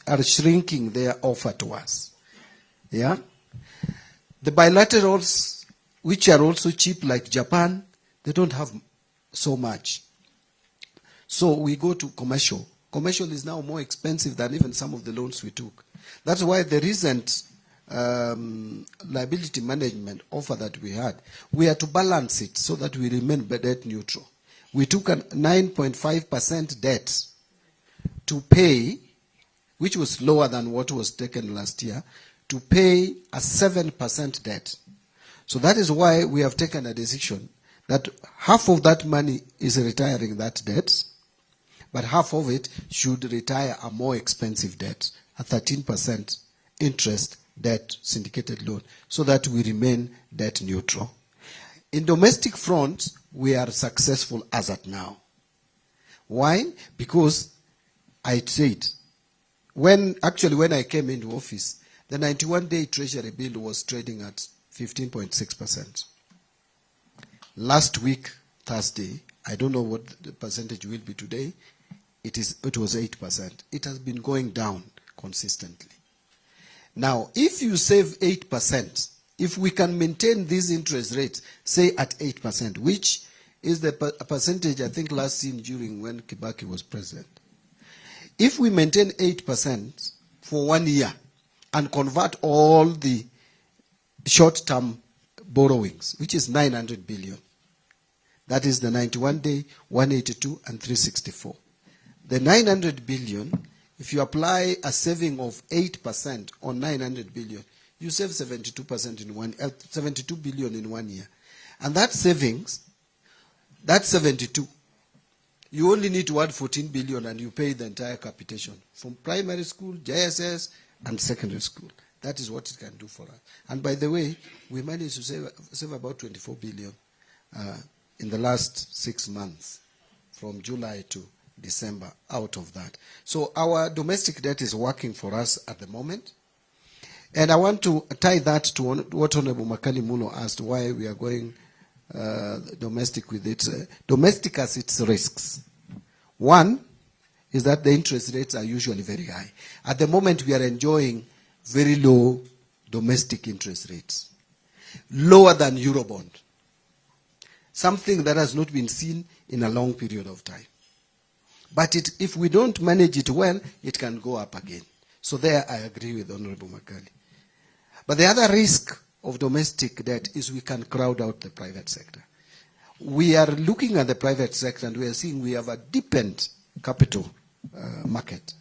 Speaker 1: are shrinking their offer to us. Yeah? The bilaterals, which are also cheap, like Japan, they don't have so much. So we go to commercial. Commercial is now more expensive than even some of the loans we took. That's why the recent liability management offer that we had, we had to balance it so that we remain debt neutral. We took a 9.5% debt to pay, which was lower than what was taken last year, to pay a 7% debt. So that is why we have taken a decision that half of that money is retiring that debt, but half of it should retire a more expensive debt, a 13% interest debt syndicated loan, so that we remain debt neutral. In domestic front, we are successful as at now. Why? Because I said, when I came into office, the 91-day Treasury bill was trading at 15.6%. Last week, Thursday, I don't know what the percentage will be today, it was 8%. It has been going down consistently. Now, if you save 8%, if we can maintain these interest rates, say at 8%, which is the percentage I think last seen during when Kibaki was president. If we maintain 8% for 1 year and convert all the short-term borrowings, which is 900 billion, that is the 91-day, 182, and 364. The 900 billion, if you apply a saving of 8% on 900 billion, you save 72% in 72 billion in 1 year. And that savings, that's 72. You only need to add 14 billion and you pay the entire capitation from primary school, JSS, and secondary school. That is what it can do for us. And by the way, we managed to save about 24 billion in the last 6 months, from July to December, out of that. So our domestic debt is working for us at the moment. And I want to tie that to what Honorable Makali Mulo asked, why we are going domestic with its domestic has its risks. One, is that the interest rates are usually very high. At the moment, we are enjoying very low domestic interest rates, lower than Eurobond, something that has not been seen in a long period of time. But if we don't manage it well, it can go up again. So there I agree with Honorable Makali. But the other risk of domestic debt is we can crowd out the private sector. We are looking at the private sector and we are seeing we have a deepened capital market.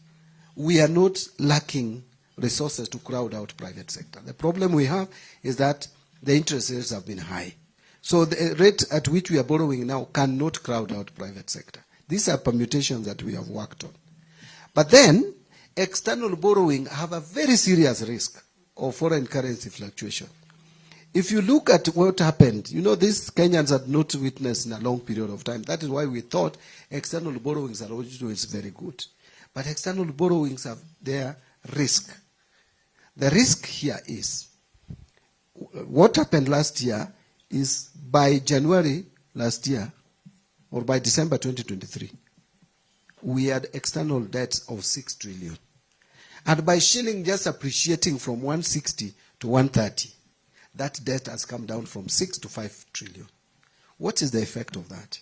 Speaker 1: We are not lacking resources to crowd out private sector. The problem we have is that the interest rates have been high. So the rate at which we are borrowing now cannot crowd out private sector. These are permutations that we have worked on. But then, external borrowing have a very serious risk of foreign currency fluctuation. If you look at what happened, you know, these Kenyans had not witnessed in a long period of time. That is why we thought external borrowings are always very good. But external borrowings have their risk. The risk here is, what happened last year is by January last year, or by December 2023, we had external debts of 6 trillion. And by shilling just appreciating from 160 to 130, that debt has come down from 6 to 5 trillion. What is the effect of that?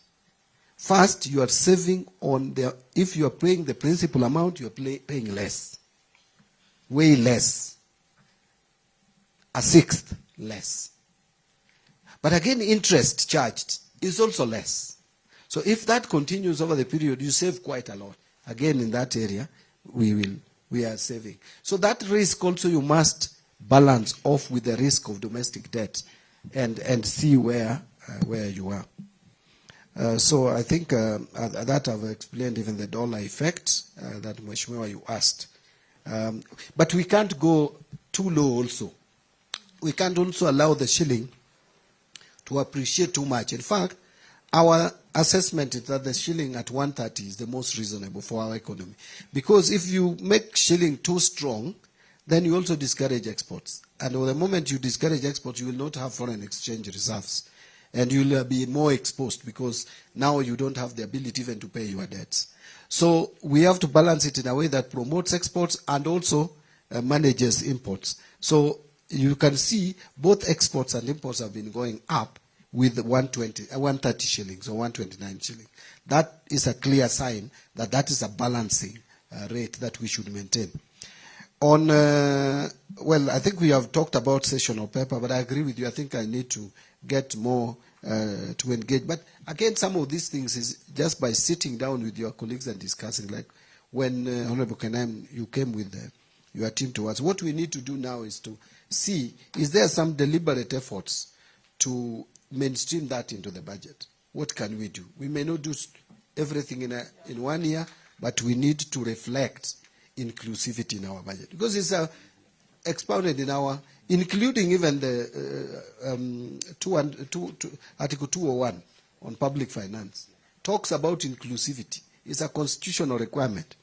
Speaker 1: First, you are saving on the, if you are paying the principal amount, you are paying less. Way less. A sixth less. But again, interest charged is also less. So if that continues over the period, you save quite a lot. Again, in that area, we are saving. So that risk also you must balance off with the risk of domestic debt and see where you are. So I think that I've explained even the dollar effect that Mheshimiwa you asked. But we can't go too low also. We can't also allow the shilling to appreciate too much. In fact, our assessment is that the shilling at 130 is the most reasonable for our economy. Because if you make shilling too strong, then you also discourage exports. And the moment you discourage exports, you will not have foreign exchange reserves. And you will be more exposed because now you don't have the ability even to pay your debts. So we have to balance it in a way that promotes exports and also manages imports. So you can see both exports and imports have been going up with 130 shillings or 129 shillings. That is a clear sign that that is a balancing rate that we should maintain. On, well, I think we have talked about sessional paper, but I agree with you. I think I need to get more to engage. But again, some of these things is just by sitting down with your colleagues and discussing, like when Honorable Kenaim, you came with your team to us. What we need to do now is to see, is there some deliberate efforts to mainstream that into the budget? What can we do? We may not do everything in 1 year, but we need to reflect inclusivity in our budget. Because it's expounded in our, including even the Article 201 on public finance, talks about inclusivity. It's a constitutional requirement.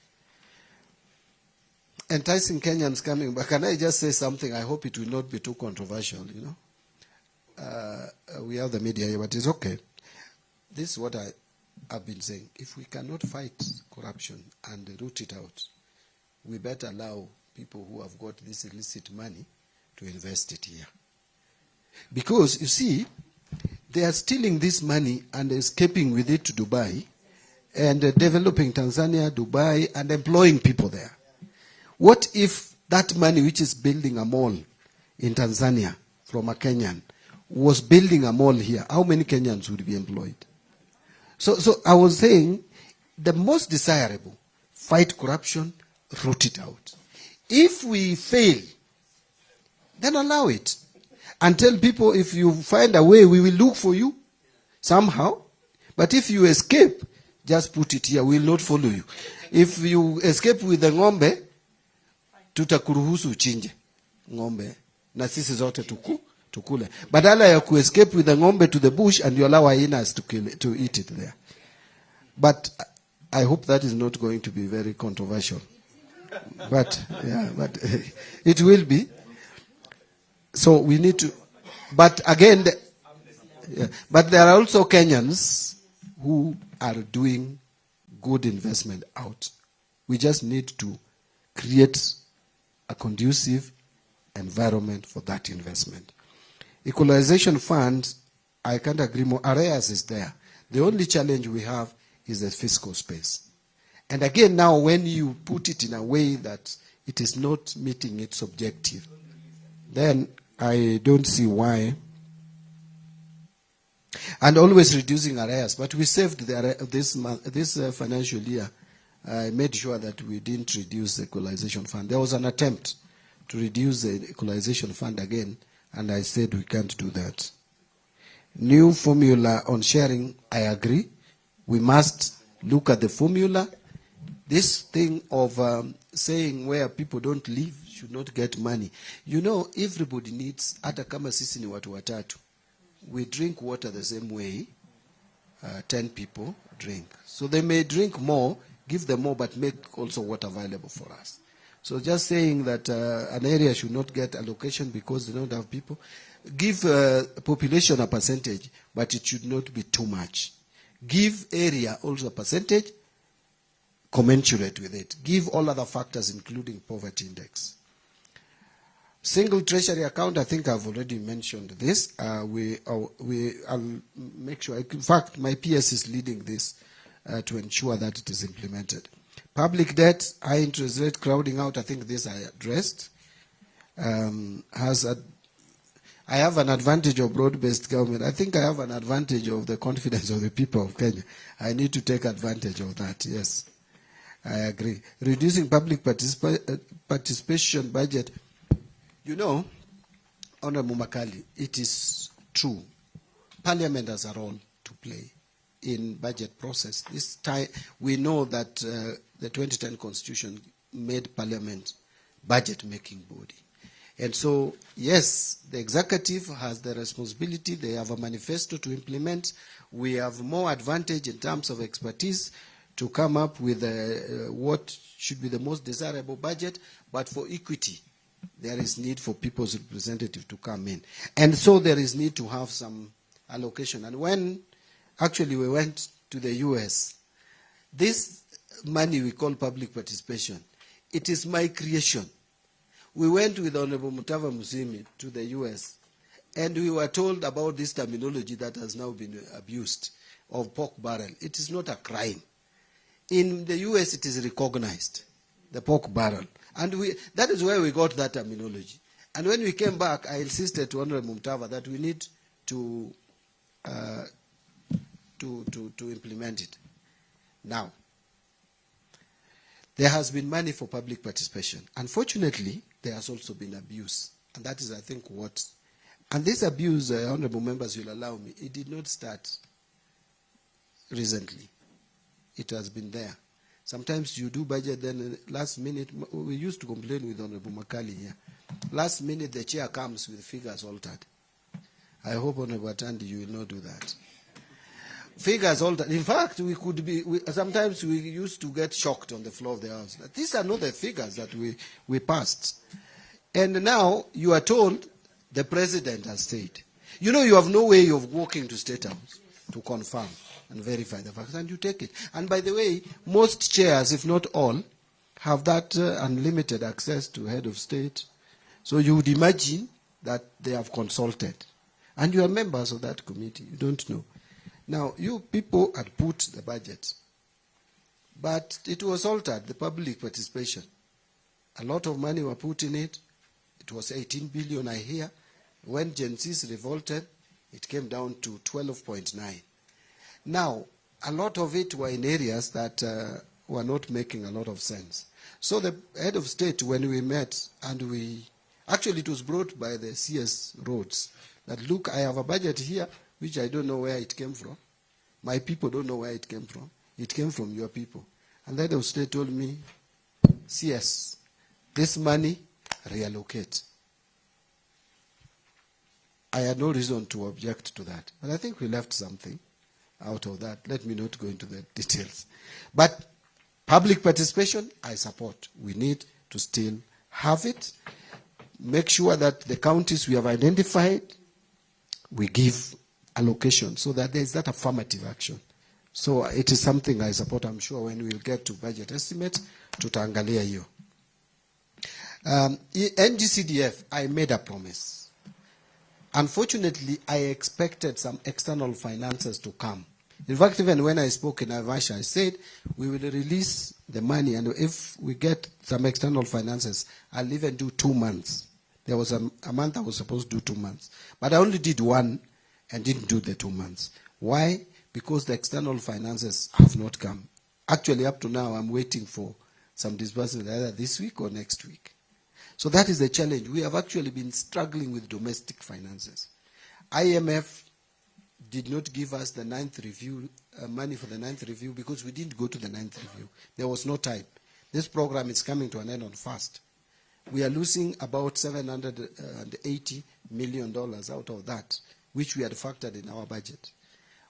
Speaker 1: Enticing Kenyans coming, but can I just say something? I hope it will not be too controversial, you know. We have the media here, but it's okay. This is what I've been saying. If we cannot fight corruption and root it out, we better allow people who have got this illicit money to invest it here. Because, you see, they are stealing this money and escaping with it to Dubai and developing Tanzania, Dubai, and employing people there. What if that money which is building a mall in Tanzania from a Kenyan was building a mall here? How many Kenyans would be employed? So I was saying, the most desirable, fight corruption, root it out. If we fail, then allow it. And tell people, if you find a way, we will look for you somehow. But if you escape, just put it here. We will not follow you. If you escape with the ng'ombe, tutakuruhusu uchinje ng'ombe na sisi zote tukule. Badala ya escape with the ng'ombe to the bush and you allow hyenas to eat it there. But I hope that is not going to be very controversial. But yeah, but it will be. So we need to. But again, but there are also Kenyans who are doing good investment out We just need to create a conducive environment for that investment. Equalization fund, I can't agree more. Arrears is there. The only challenge we have is the fiscal space. And again, now when you put it in a way that it is not meeting its objective, then I don't see why. And always reducing arrears. But we saved this financial year. I made sure that we didn't reduce the equalization fund. There was an attempt to reduce the equalization fund again, and I said we can't do that. New formula on sharing, I agree. We must look at the formula. This thing of saying where people don't live should not get money. You know, everybody needs, hata kama sisi ni watu watatu. We drink water the same way 10 people drink. So they may drink more, give them more, but make also water available for us. So just saying that an area should not get allocation because they don't have people, give population a percentage, but it should not be too much. Give area also a percentage, commensurate with it. Give all other factors, including poverty index. Single treasury account, I think I've already mentioned this. I'll make sure. In fact, my PS is leading this to ensure that it is implemented. Public debt, high interest rate, crowding out, I think this I addressed. I have an advantage of broad-based government. I think I have an advantage of the confidence of the people of Kenya. I need to take advantage of that, yes. I agree. Reducing public participation budget. You know, Honorable Makali, it is true. Parliament has a role to play in budget process. This time, we know that the 2010 Constitution made Parliament budget-making body. And so, yes, the executive has the responsibility. They have a manifesto to implement. We have more advantage in terms of expertise to come up with what should be the most desirable budget. But for equity, there is need for people's representative to come in. And so there is need to have some allocation. And when actually we went to the US, this money we call public participation, it is my creation. We went with Honorable Mutava Musimi to the US, and we were told about this terminology that has now been abused of pork barrel. It is not a crime. In the US, it is recognized, the pork barrel. And that is where we got that terminology. And when we came back, I insisted to Honorable Mutava that we need to implement it. Now, there has been money for public participation. Unfortunately, there has also been abuse. And that is, I think, what... And this abuse, honorable members will allow me, it did not start recently. It has been there. Sometimes you do budget, then last minute, we used to complain with Honorable Makali here. Last minute, the chair comes with figures altered. I hope, Honorable Atandi, you will not do that. Figures altered. In fact, sometimes we used to get shocked on the floor of the House. These are not the figures that we passed. And now you are told the president has said. You know, you have no way of walking to State House to confirm and verify the facts, and you take it. And by the way, most chairs, if not all, have that unlimited access to head of state. So you would imagine that they have consulted. And you are members of that committee. You don't know. Now, you people had put the budget, but it was altered, the public participation. A lot of money were put in it. It was 18 billion, I hear. When Gen Zs revolted, it came down to 12.9. Now, a lot of it were in areas that were not making a lot of sense. So the head of state, when we met, and actually it was brought by the CS Roads, that look, I have a budget here, which I don't know where it came from. My people don't know where it came from. It came from your people. And the head of state told me, CS, this money, reallocate. I had no reason to object to that. But I think we left something out of that. Let me not go into the details. But public participation, I support. We need to still have it. Make sure that the counties we have identified, we give allocation so that there is that affirmative action. So it is something I support. I'm sure when we'll get to budget estimate, tutaangalia hiyo. NGCDF, I made a promise. Unfortunately, I expected some external finances to come. In fact, even when I spoke in Avasha, I said we will release the money, and if we get some external finances, I'll even do 2 months. There was a month I was supposed to do 2 months. But I only did 1 and didn't do the 2 months. Why? Because the external finances have not come. Actually, up to now, I'm waiting for some disbursement either this week or next week. So that is the challenge. We have actually been struggling with domestic finances. IMF did not give us the 9th review, money for the 9th review, because we didn't go to the 9th review. There was no time. This program is coming to an end on fast. We are losing about $780 million out of that, which we had factored in our budget.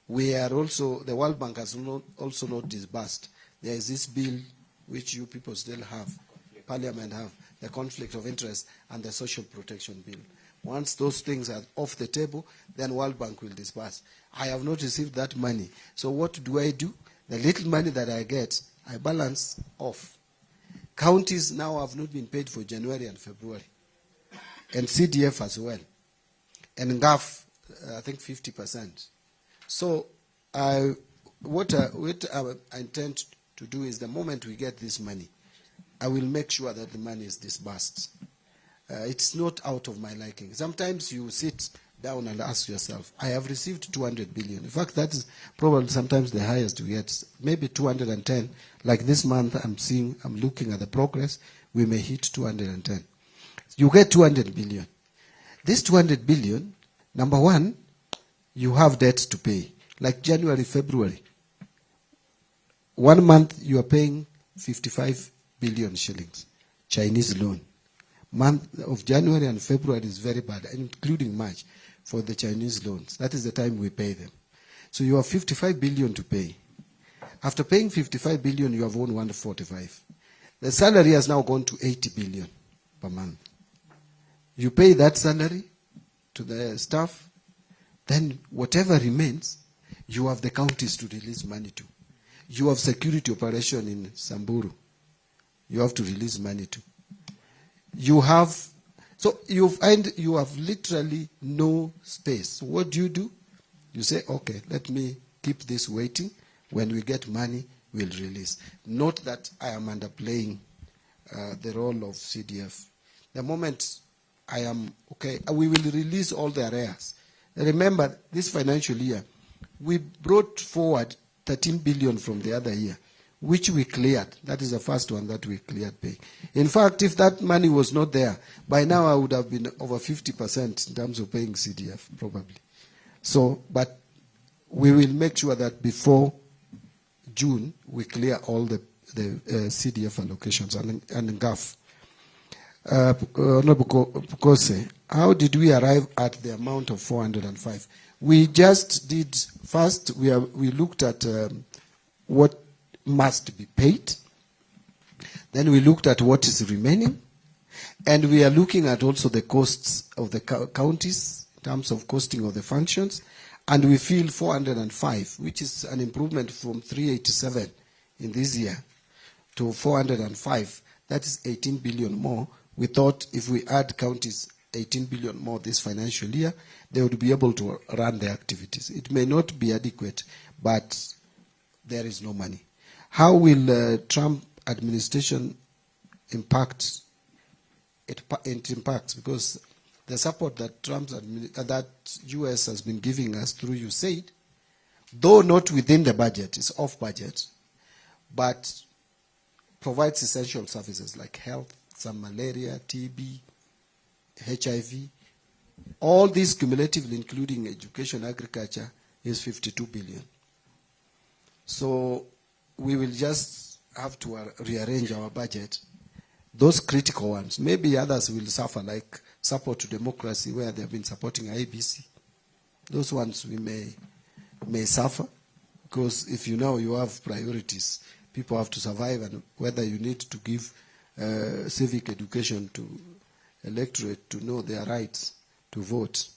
Speaker 1: We are also, the World Bank has also not disbursed. There is this bill which you people still have, Parliament have, the conflict of interest and the social protection bill. Once those things are off the table, then World Bank will disburse. I have not received that money. So what do? The little money that I get, I balance off. Counties now have not been paid for January and February. And CDF as well. And GAF, I think 50%. So what I intend to do is the moment we get this money, I will make sure that the money is disbursed. It's not out of my liking. Sometimes you sit down and ask yourself, I have received 200 billion. In fact, that is probably sometimes the highest we get, maybe 210. Like this month, I'm looking at the progress, we may hit 210. You get 200 billion. This 200 billion, number one, you have debts to pay. Like January, February. 1 month, you are paying 55 billion shillings, Chinese loan. Month of January and February is very bad, including March, for the Chinese loans. That is the time we pay them. So you have 55 billion to pay. After paying 55 billion, you have won 145. The salary has now gone to 80 billion per month. You pay that salary to the staff, then whatever remains, you have the counties to release money to. You have security operation in Samburu. You have to release money to. You have, so you find you have literally no space. What do? You say, okay, let me keep this waiting. When we get money, we'll release. Not that I am underplaying the role of CDF. The moment I am, okay, we will release all the arrears. Remember, this financial year, we brought forward 13 billion from the other year, which we cleared. That is the first one that we cleared pay. In fact, if that money was not there, by now I would have been over 50% in terms of paying CDF, probably. So, but we will make sure that before June, we clear all the CDF allocations and GAF. Honorable Pukose, how did we arrive at the amount of 405? We just did, first we looked at what must be paid. Then we looked at what is remaining. And we are looking at also the costs of the counties in terms of costing of the functions. And we feel 405, which is an improvement from 387 in this year to 405. That is 18 billion more. We thought if we add counties 18 billion more this financial year, they would be able to run their activities. It may not be adequate, but there is no money. How will Trump administration impact? It impacts because the support that that U.S. has been giving us through USAID, though not within the budget, it's off budget, but provides essential services like health, some malaria, TB, HIV. All these cumulatively, including education, agriculture, is 52 billion. So we will just have to rearrange our budget. Those critical ones, maybe others will suffer, like support to democracy, where they have been supporting IBC. Those ones we may suffer, because if you know you have priorities, people have to survive, and whether you need to give civic education to electorate to know their rights to vote.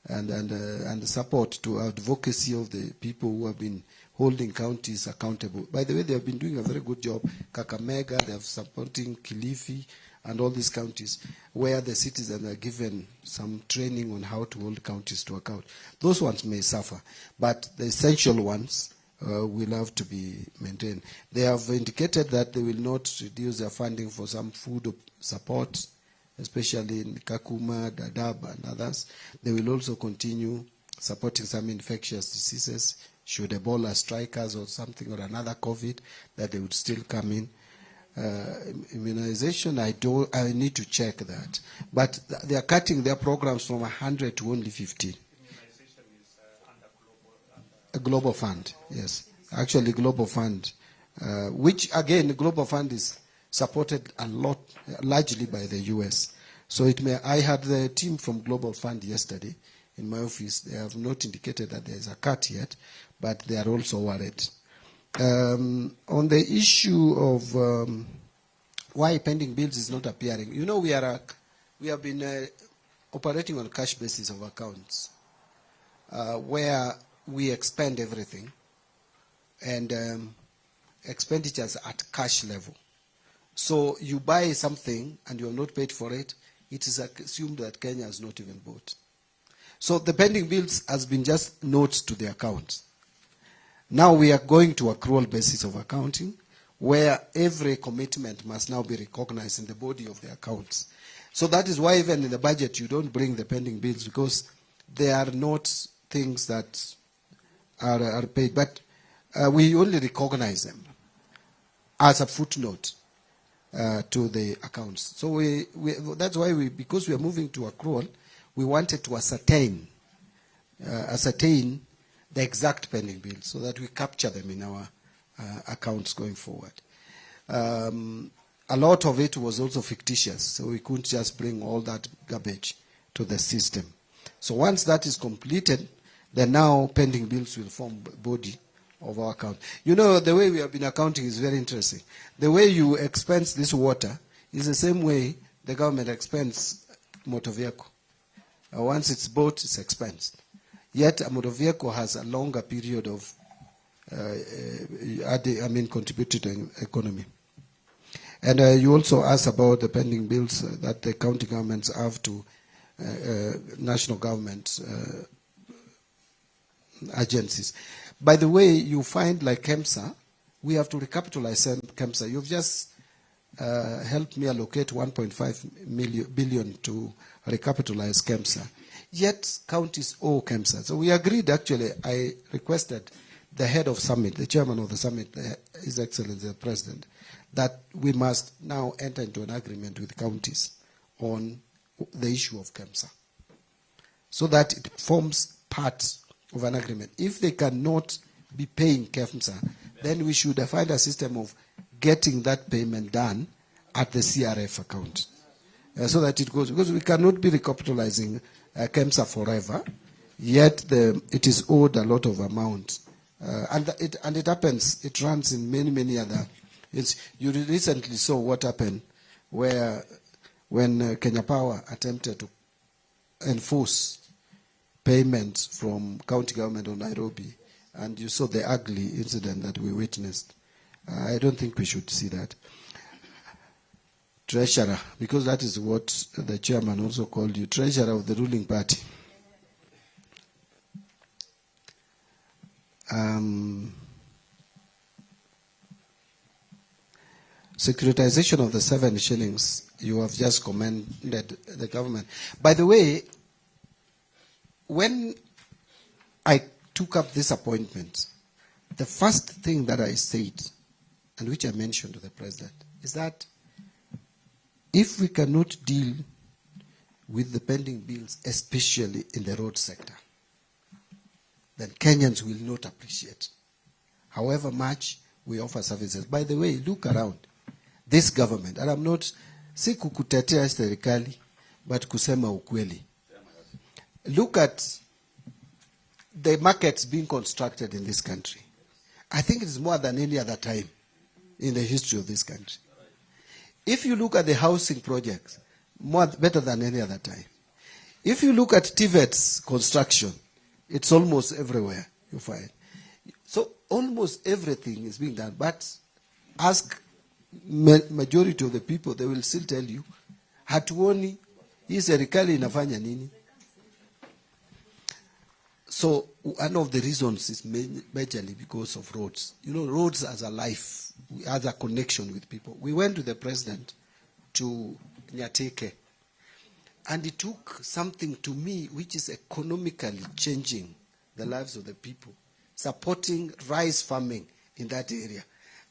Speaker 1: and support to advocacy of the people who have been holding counties accountable. By the way, they have been doing a very good job. Kakamega, they have supporting Kilifi and all these counties where the citizens are given some training on how to hold counties to account. Those ones may suffer, but the essential ones will have to be maintained. They have indicated that they will not reduce their funding for some food support, especially in Kakuma, Dadaab, and others. They will also continue supporting some infectious diseases. Should Ebola strike us or something or another COVID, that they would still come in. Immunization, I need to check that. But they are cutting their programs from 100 to only 15.
Speaker 7: Immunization is under
Speaker 1: A global fund, yes. Actually, global fund, which again, the global fund is supported a lot, largely by the U.S. So it may. I had the team from Global Fund yesterday in my office. They have not indicated that there is a cut yet, but they are also worried. On the issue of why pending bills is not appearing, you know, we have been operating on cash basis of accounts, where we expend everything, and expenditures at cash level. So you buy something and you have not paid for it, it is assumed that Kenya has not even bought. So the pending bills has been just notes to the account. Now we are going to accrual basis of accounting, where every commitment must now be recognized in the body of the accounts. So that is why even in the budget you don't bring the pending bills, because they are not things that are paid. But we only recognize them as a footnote to the accounts. So that's why because we are moving to accrual, we wanted to ascertain the exact pending bills so that we capture them in our accounts going forward. A lot of it was also fictitious, so we couldn't just bring all that garbage to the system. So once that is completed, then now pending bills will form body of our account. You know, the way we have been accounting is very interesting. The way you expense this water is the same way the government expends motor vehicle. Once it's bought, it's expensed. Yet a motor vehicle has a longer period of, contributed to the economy. And you also asked about the pending bills that the county governments have to national government agencies. By the way, you find like KEMSA, we have to recapitalize KEMSA. You've just helped me allocate 1.5 billion to recapitalize KEMSA. Yet counties owe KEMSA. So we agreed, actually, I requested the head of summit, the chairman of the summit, His Excellency the President, that we must now enter into an agreement with counties on the issue of KEMSA, so that it forms part of an agreement. If they cannot be paying KEMSA, then we should find a system of getting that payment done at the CRF account, so that it goes, because we cannot be recapitalizing KEMSA forever, yet it is owed a lot of amount. And it happens, it runs in many other. You recently saw what happened when Kenya Power attempted to enforce payment from county government of Nairobi, and you saw the ugly incident that we witnessed. I don't think we should see that. Treasurer, because that is what the chairman also called you, treasurer of the ruling party. Securitization of the 7 shillings, you have just commended the government. By the way, when I took up this appointment, the first thing that I said, and which I mentioned to the president, is that if we cannot deal with the pending bills, especially in the road sector, then Kenyans will not appreciate however much we offer services. By the way, look around. This government, and I'm not, si kukutetea serikali, but kusema ukweli. Look at the markets being constructed in this country. I think it is more than any other time in the history of this country. If you look at the housing projects, better than any other time. If you look at TVET's construction, it's almost everywhere you find. So almost everything is being done. But ask majority of the people, they will still tell you, hatuoni, hii serikali inafanya nini? So one of the reasons is majorly because of roads. You know, roads as a life, as a connection with people. We went to the president to Nyateke, and he took something to me which is economically changing the lives of the people, supporting rice farming in that area.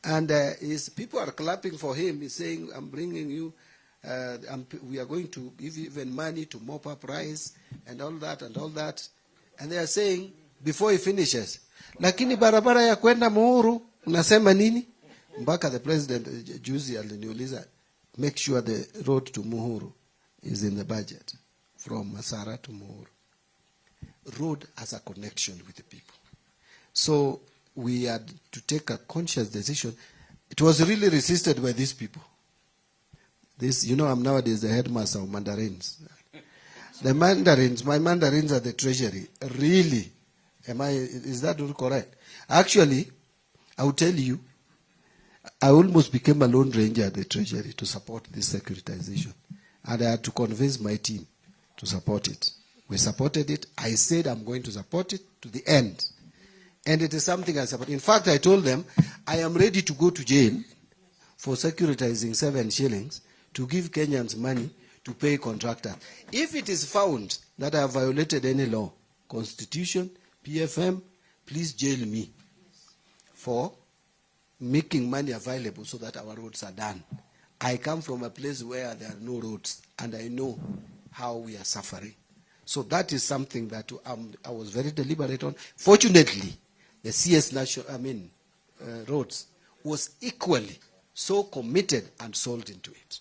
Speaker 1: And his people are clapping for him. He's saying, I'm bringing you, we are going to give you even money to mop up rice and all that and all that. And they are saying, before he finishes, lakini barabara ya kwenda Muhuru, unasema nini? Mpaka the president, juzi aliniuliza, make sure the road to Muhuru is in the budget, from Masara to Muhuru. Road has a connection with the people. So we had to take a conscious decision. It was really resisted by these people. This, you know, I'm nowadays the headmaster of Mandarins. The Mandarins, my Mandarins at the Treasury, really, is that correct? Actually, I will tell you, I almost became a lone ranger at the Treasury to support this securitization. And I had to convince my team to support it. We supported it. I said I'm going to support it to the end. And it is something I support. In fact, I told them, I am ready to go to jail for securitizing 7 shillings to give Kenyans money to pay contractors. If it is found that I have violated any law, Constitution, PFM, please jail me for making money available so that our roads are done. I come from a place where there are no roads, and I know how we are suffering. So that is something that I was very deliberate on. Fortunately, the CS roads was equally so committed and sold into it.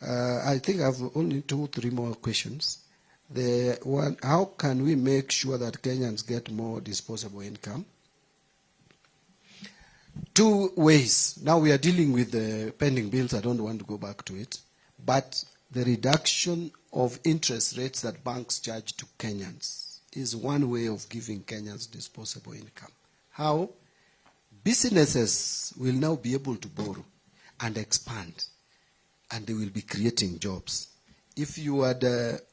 Speaker 1: I think I have only 2-3 more questions. The one, how can we make sure that Kenyans get more disposable income? 2 ways. Now we are dealing with the pending bills. I don't want to go back to it. But the reduction of interest rates that banks charge to Kenyans is one way of giving Kenyans disposable income. How? Businesses will now be able to borrow and expand, and they will be creating jobs. If you had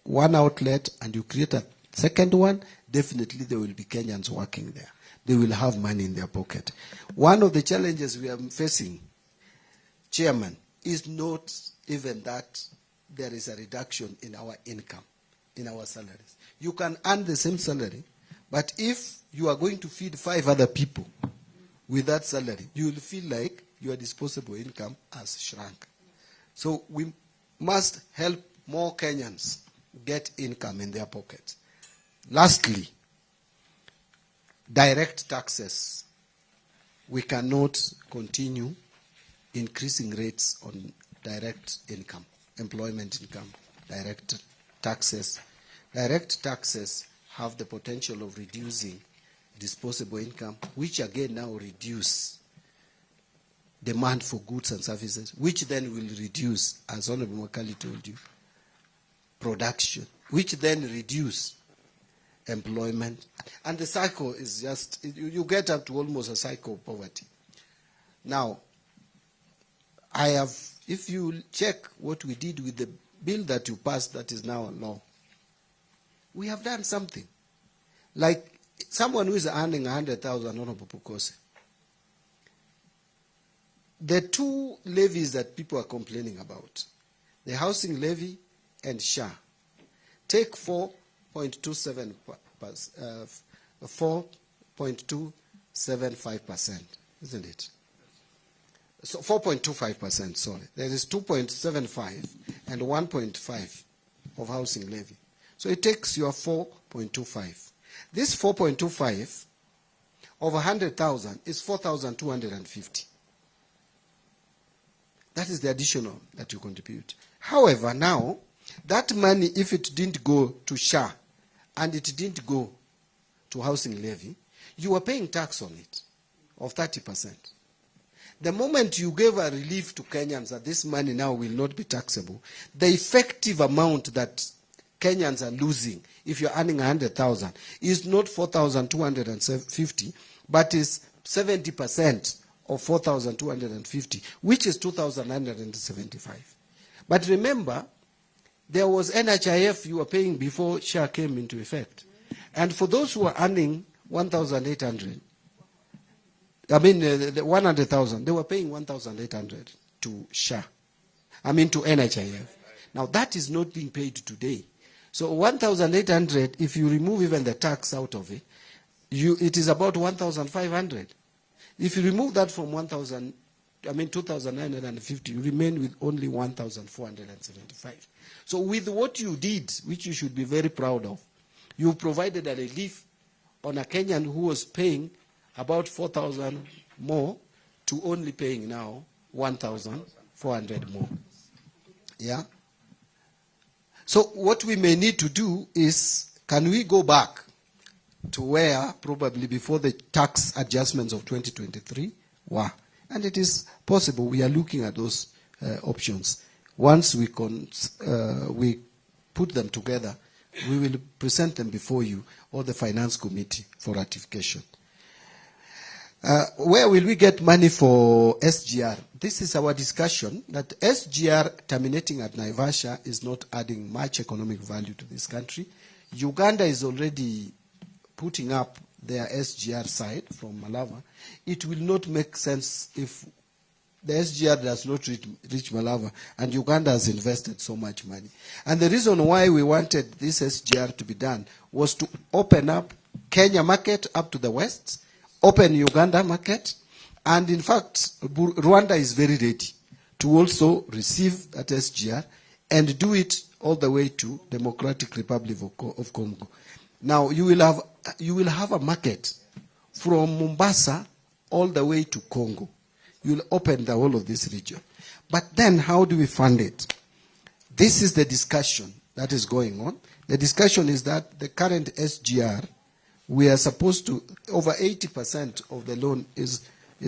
Speaker 1: one outlet and you create a second one, definitely there will be Kenyans working there. They will have money in their pocket. One of the challenges we are facing, Chairman, is not even that there is a reduction in our income, in our salaries. You can earn the same salary, but if you are going to feed 5 other people with that salary, you will feel like your disposable income has shrunk. So we must help more Kenyans get income in their pockets. Lastly, direct taxes. We cannot continue increasing rates on direct income, employment income, direct taxes. Direct taxes have the potential of reducing disposable income, which again now reduce demand for goods and services, which then will reduce, as Honorable Makali told you, production, which then reduce employment. And the cycle is just, you get up to almost a cycle of poverty. Now, if you check what we did with the bill that you passed that is now a law, we have done something. Like someone who is earning 100,000, Honorable Pukose, the 2 levies that people are complaining about, the housing levy and SHA, take 4.275%, isn't it? So 4.25%, sorry. There is 2.75 and 1.5 of housing levy. So it takes your 4.25. This 4.25 of 100,000 is 4,250. That is the additional that you contribute. However, now, that money, if it didn't go to SHA and it didn't go to housing levy, you are paying tax on it of 30%. The moment you gave a relief to Kenyans that this money now will not be taxable, the effective amount that Kenyans are losing if you're earning 100,000 is not 4,250, but is 70% of 4,250, which is 2,975. But remember, there was NHIF you were paying before SHA came into effect. And for those who are earning 1,800, the 100,000, they were paying 1,800 to SHA, to NHIF. Now that is not being paid today. So 1,800, if you remove even the tax out of it, it is about 1,500. If you remove that from 2,950, you remain with only 1,475. So with what you did, which you should be very proud of, you provided a relief on a Kenyan who was paying about 4,000 more to only paying now 1,400 more. Yeah? So what we may need to do is, can we go back to where probably before the tax adjustments of 2023 were? And it is possible. We are looking at those options. Once we put them together, we will present them before you or the Finance Committee for ratification. Where will we get money for SGR? This is our discussion, that SGR terminating at Naivasha is not adding much economic value to this country. Uganda is already putting up their SGR side from Malava. It will not make sense if the SGR does not reach Malava and Uganda has invested so much money. And the reason why we wanted this SGR to be done was to open up Kenya market up to the west, open Uganda market, and in fact, Rwanda is very ready to also receive that SGR and do it all the way to Democratic Republic of Congo. Now, you will have a market from Mombasa all the way to Congo. You will open the whole of this region. But then, how do we fund it? This is the discussion that is going on. The discussion is that the current SGR, we are supposed to, over 80% of the loan is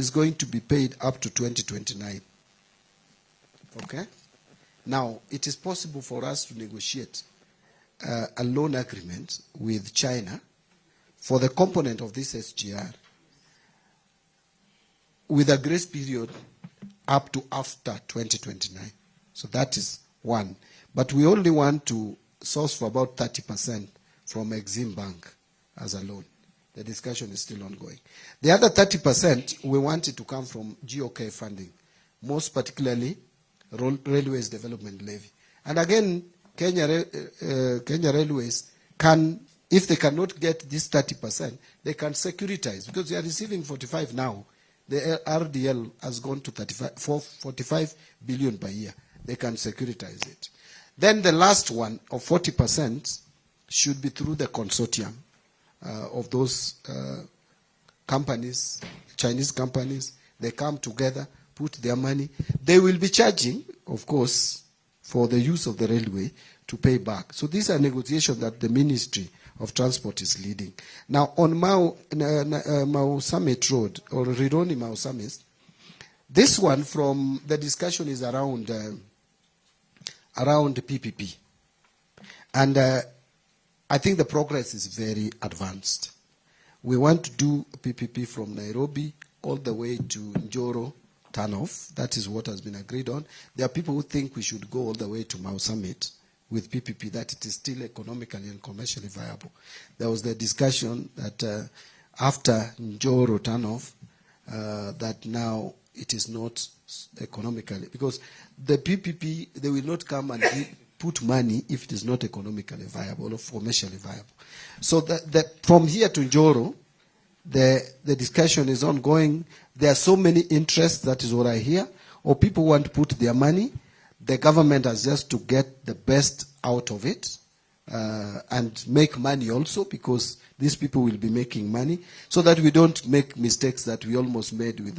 Speaker 1: going to be paid up to 2029. Okay? Now, it is possible for us to negotiate a loan agreement with China for the component of this SGR with a grace period up to after 2029. So that is one. But we only want to source for about 30% from Exim Bank as a loan. The discussion is still ongoing. The other 30%, we want it to come from GOK funding, most particularly Railways Development Levy. And again, Kenya Railways can, if they cannot get this 30%, they can securitize, because they are receiving 45 now. The RDL has gone to 45 billion per year. They can securitize it. Then the last one of 40% should be through the consortium of those companies, Chinese companies. They come together, put their money. They will be charging, of course, for the use of the railway to pay back. So these are negotiations that the Ministry of Transport is leading. Now, on Mau Summit Road, or Rironi Mau Summit, this one from the discussion is around PPP. And I think the progress is very advanced. We want to do PPP from Nairobi all the way to Njoro turnoff. That is what has been agreed on. There are people who think we should go all the way to Mau Summit with PPP, that it is still economically and commercially viable. There was the discussion that after Njoro turnoff, that now it is not economically, because the PPP, they will not come and put money if it is not economically viable or commercially viable. So from here to Njoro, the discussion is ongoing. There are so many interests, that is what I hear, or people want to put their money. The government has just to get the best out of it and make money also, because these people will be making money, so that we don't make mistakes that we almost made with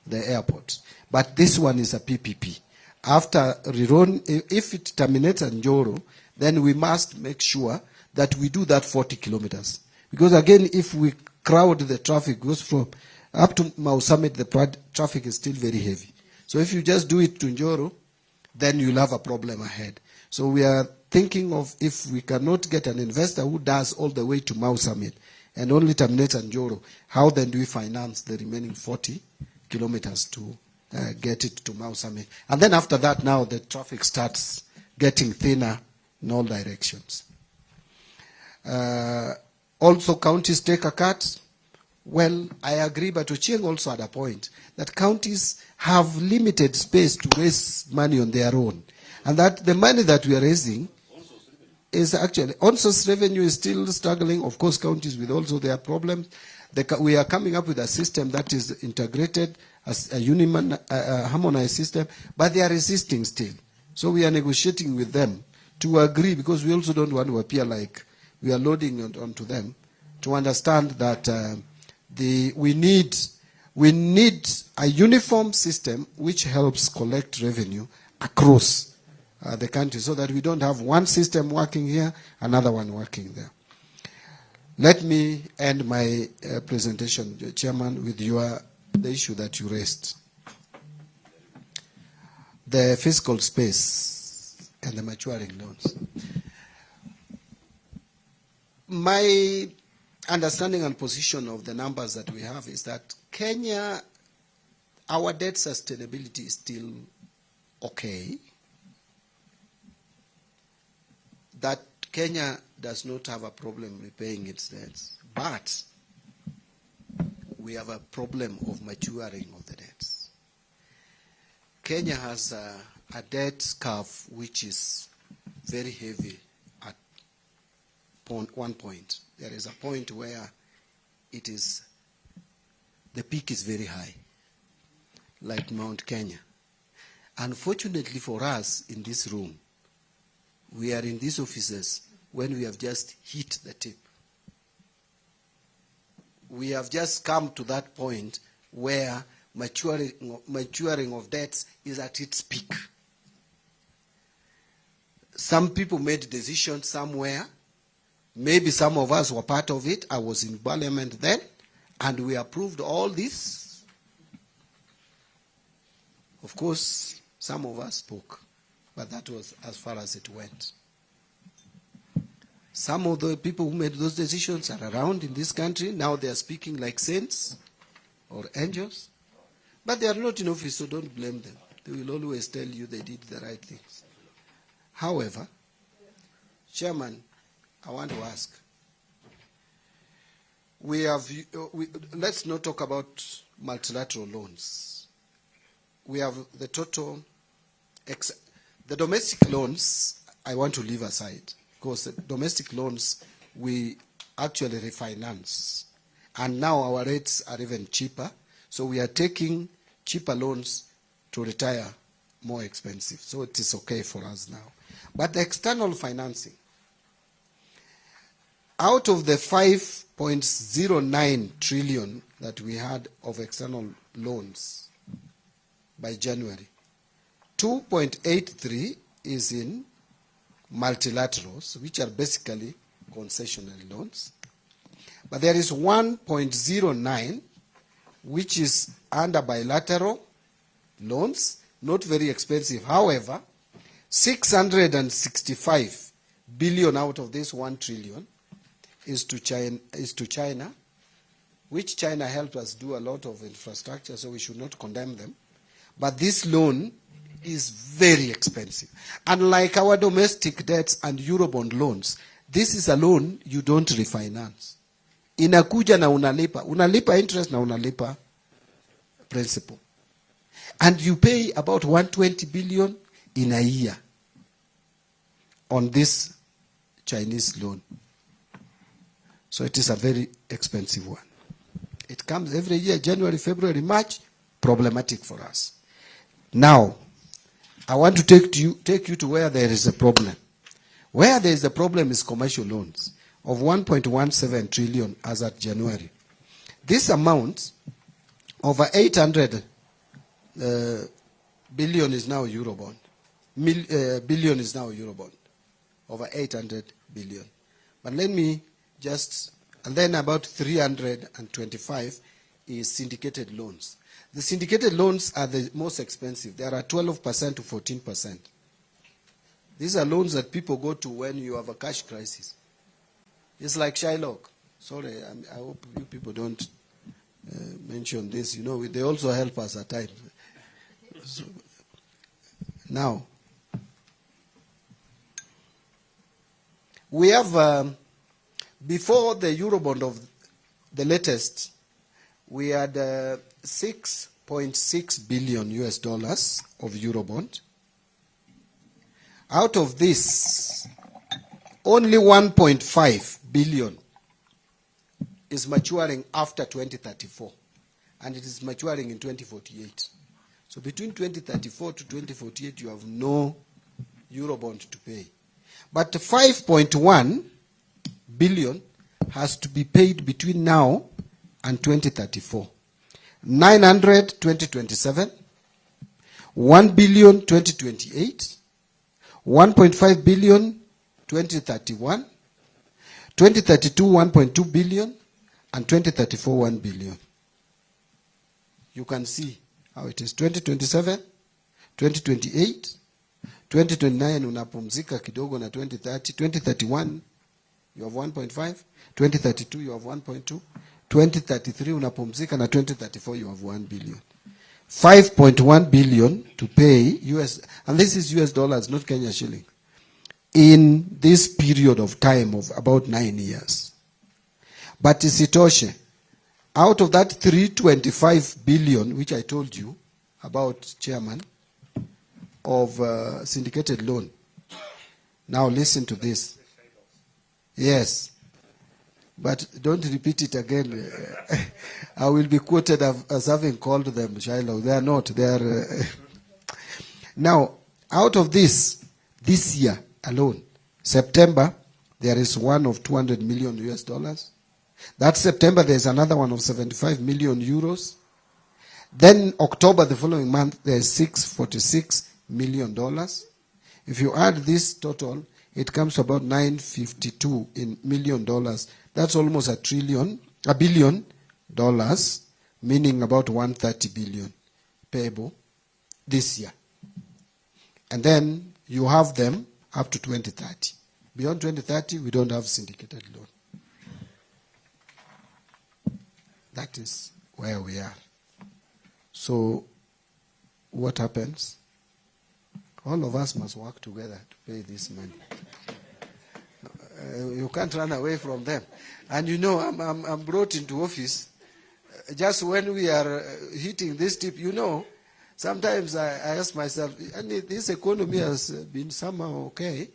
Speaker 1: the airport. But this one is a PPP. After Riron, if it terminates at Njoro, then we must make sure that we do that 40 kilometers. Because again, if we crowd the traffic, goes from up to Mau Summit, the traffic is still very heavy. So if you just do it to Njoro, then you'll have a problem ahead. So we are thinking of if we cannot get an investor who does all the way to Mau Summit and only terminates Njoro, how then do we finance the remaining 40 kilometers to get it to Mau Summit? And then after that, now the traffic starts getting thinner in all directions. Also, counties take a cut. Well, I agree, but Ochieng also had a point that counties have limited space to raise money on their own. And that the money that we are raising is actually, ONSOS revenue is still struggling. Of course, counties with also their problems. We are coming up with a system that is integrated as a harmonized system, but they are resisting still. So we are negotiating with them to agree, because we also don't want to appear like we are loading onto them, to understand that we need a uniform system which helps collect revenue across the country, so that we don't have one system working here, another one working there. Let me end my presentation, Chairman, with the issue that you raised. The fiscal space and the maturing loans. My understanding and position of the numbers that we have is that Kenya, our debt sustainability is still okay. That Kenya does not have a problem repaying its debts, but we have a problem of maturing of the debts. Kenya has a debt curve which is very heavy at one point. There is a point where the peak is very high, like Mount Kenya. Unfortunately for us in this room, we are in these offices when we have just hit the tip. We have just come to that point where maturing of debts is at its peak. Some people made decisions somewhere. Maybe some of us were part of it. I was in Parliament then, and we approved all this. Of course, some of us spoke, but that was as far as it went. Some of the people who made those decisions are around in this country. Now they are speaking like saints or angels. But they are not in office, so don't blame them. They will always tell you they did the right things. However, Chairman, I want to ask. Let's not talk about multilateral loans. We have the total, the domestic loans, I want to leave aside, because the domestic loans, we actually refinance. And now our rates are even cheaper. So we are taking cheaper loans to retire more expensive. So it is okay for us now. But the external financing, out of the 5.09 trillion that we had of external loans by January, 2.83 is in multilaterals, which are basically concessionary loans. But there is 1.09, which is under bilateral loans, not very expensive. However, 665 billion out of this 1 trillion is to China, which China helped us do a lot of infrastructure, so we should not condemn them. But this loan is very expensive. Unlike our domestic debts and Eurobond loans, this is a loan you don't refinance. Inakuja na unalipa interest na unalipa principal. And you pay about 120 billion in a year on this Chinese loan. So it is a very expensive one. It comes every year, January, February, March, problematic for us. Now, I want to take you to where there is a problem. Where there is a problem is commercial loans of 1.17 trillion as at January. This amount, over 800 billion is now Eurobond. Billion is now Eurobond. Over 800 billion. But let me and then about 325 is syndicated loans. The syndicated loans are the most expensive. They are at 12% to 14%. These are loans that people go to when you have a cash crisis. It's like Shylock. Sorry, I hope you people don't mention this. You know, they also help us at times. So, now, we have, before the Eurobond of the latest, we had 6.6 billion US dollars of Eurobond. Out of this, only 1.5 billion is maturing after 2034, and it is maturing in 2048. So between 2034 to 2048, you have no Eurobond to pay. But 5.1 billion has to be paid between now and 2034. 900 2027, 1 billion 2028, 1.5 billion 2031, 2032 1.2 billion, and 2034 1 billion. You can see how it is. 2027, 2028, 2029 unapumzika kidogo na 2030, 2031 you have 1.5, 2032 you have 1.2, 2033 unapumzika na 2034 you have 1 billion. 5.1 billion to pay US, and this is US dollars, not Kenya shilling, in this period of time of about 9 years. But isitoshe, out of that 325 billion, which I told you about, Chairman, of syndicated loan. Now listen to this. Yes. But don't repeat it again. I will be quoted as having called them Shiloh. They are not. They are. Now, out of this year alone, September, there is one of 200 million US dollars. That September, there is another one of 75 million euros. Then October, the following month, there is $646 million. If you add this total, it comes to about $952 million. That's almost $1 billion, meaning about 130 billion payable this year. And then you have them up to 2030. Beyond 2030, we don't have syndicated loan. That is where we are. So what happens? All of us must work together to pay this money. You can't run away from them. And you know, I'm brought into office just when we are hitting this tip. You know, sometimes I ask myself, this economy has been somehow okay,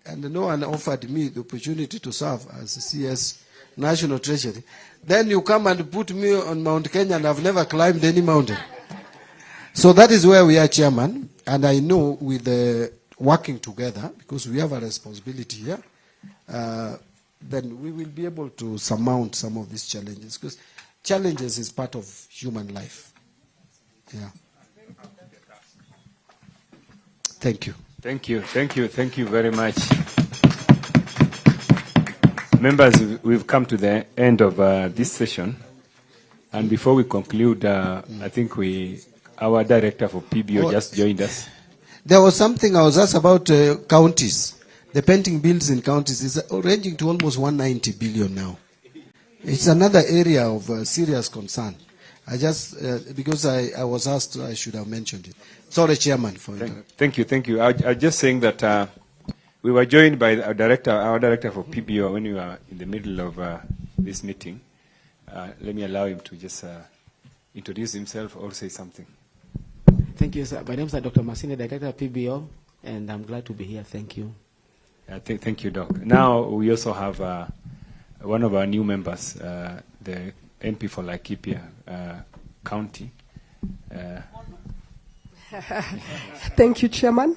Speaker 1: and no one offered me the opportunity to serve as CS National Treasury. Then you come and put me on Mount Kenya, and I've never climbed any mountain. So that is where we are, Chairman. And I know with the working together, because we have a responsibility here, then we will be able to surmount some of these challenges, because challenges is part of human life. Yeah. Thank you.
Speaker 2: Thank you. Thank you. Thank you very much. Members, we've come to the end of this session. And before we conclude, I think our director for PBO just joined us.
Speaker 1: There was something I was asked about counties. The pending bills in counties is ranging to almost 190 billion now. It's another area of serious concern. I just, because I was asked, I should have mentioned it. Sorry, Chairman.
Speaker 2: Thank you. I was just saying that we were joined by our director for PBO when we were in the middle of this meeting. Let me allow him to just introduce himself or say something.
Speaker 9: Thank you, sir. My name is Dr. Masine, Director of PBO, and I'm glad to be here. Thank you.
Speaker 2: Thank you, Doc. Now we also have one of our new members, the MP for Laikipia County.
Speaker 10: Thank you, Chairman.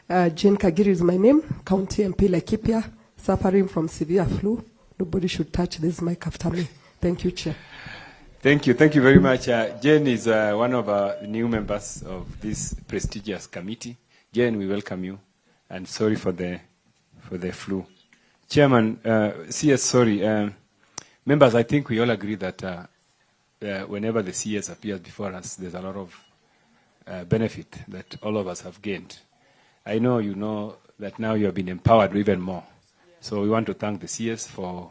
Speaker 10: Jane Kagiri is my name, County MP Laikipia, suffering from severe flu. Nobody should touch this mic after me. Thank you, Chair.
Speaker 2: Thank you very much. Jane is one of our new members of this prestigious committee. Jane, we welcome you, and sorry for the flu. Chairman, members, I think we all agree that whenever the CS appears before us, there's a lot of benefit that all of us have gained. I know you know that now you have been empowered even more. So we want to thank the CS for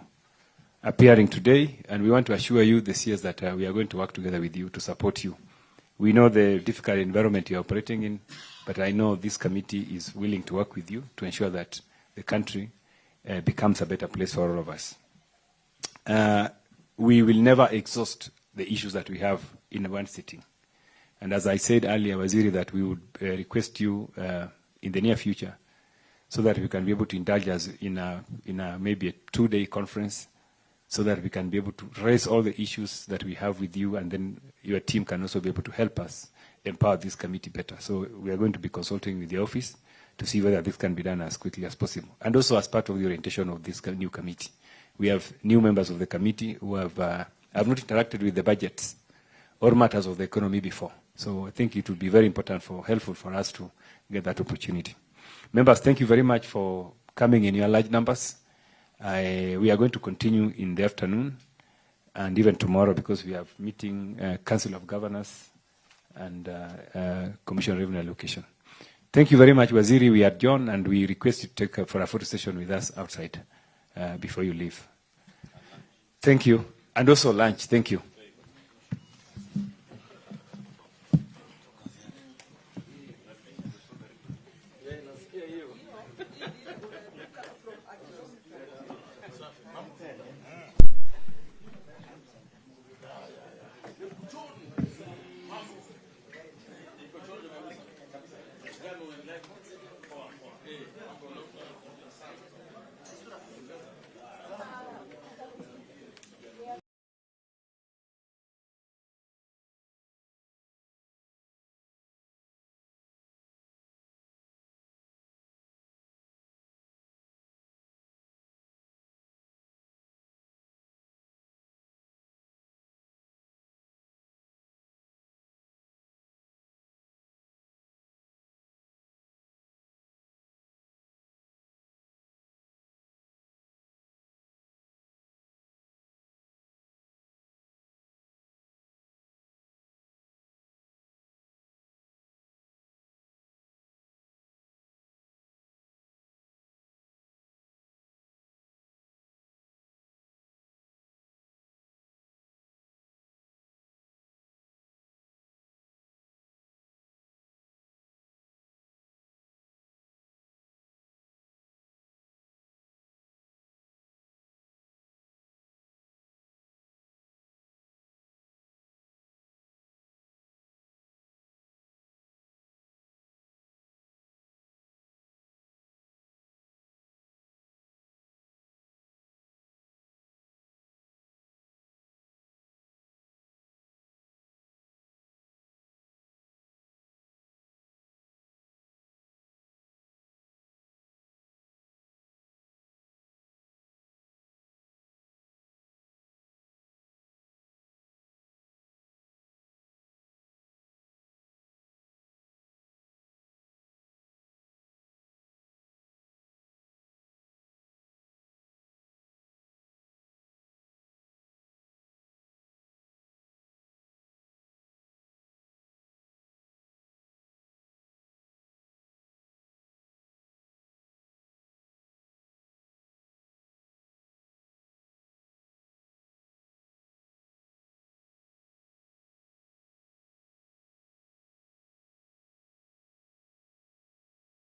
Speaker 2: appearing today, and we want to assure you, the CS, that we are going to work together with you to support you. We know the difficult environment you're operating in, but I know this committee is willing to work with you to ensure that the country becomes a better place for all of us. We will never exhaust the issues that we have in one sitting. And as I said earlier, Waziri, that we would request you in the near future so that we can be able to indulge us in maybe a 2-day conference so that we can be able to raise all the issues that we have with you, and then your team can also be able to help us empower this committee better. So we are going to be consulting with the office to see whether this can be done as quickly as possible. And also as part of the orientation of this new committee. We have new members of the committee who have not interacted with the budgets or matters of the economy before. So I think it would be very helpful for us to get that opportunity. Members, thank you very much for coming in your large numbers. We are going to continue in the afternoon and even tomorrow because we have meeting Council of Governors and Commission on Revenue Allocation. Thank you very much, Waziri. We adjourn, and we request you to take for a photo session with us outside before you leave. Thank you. And also lunch. Thank you.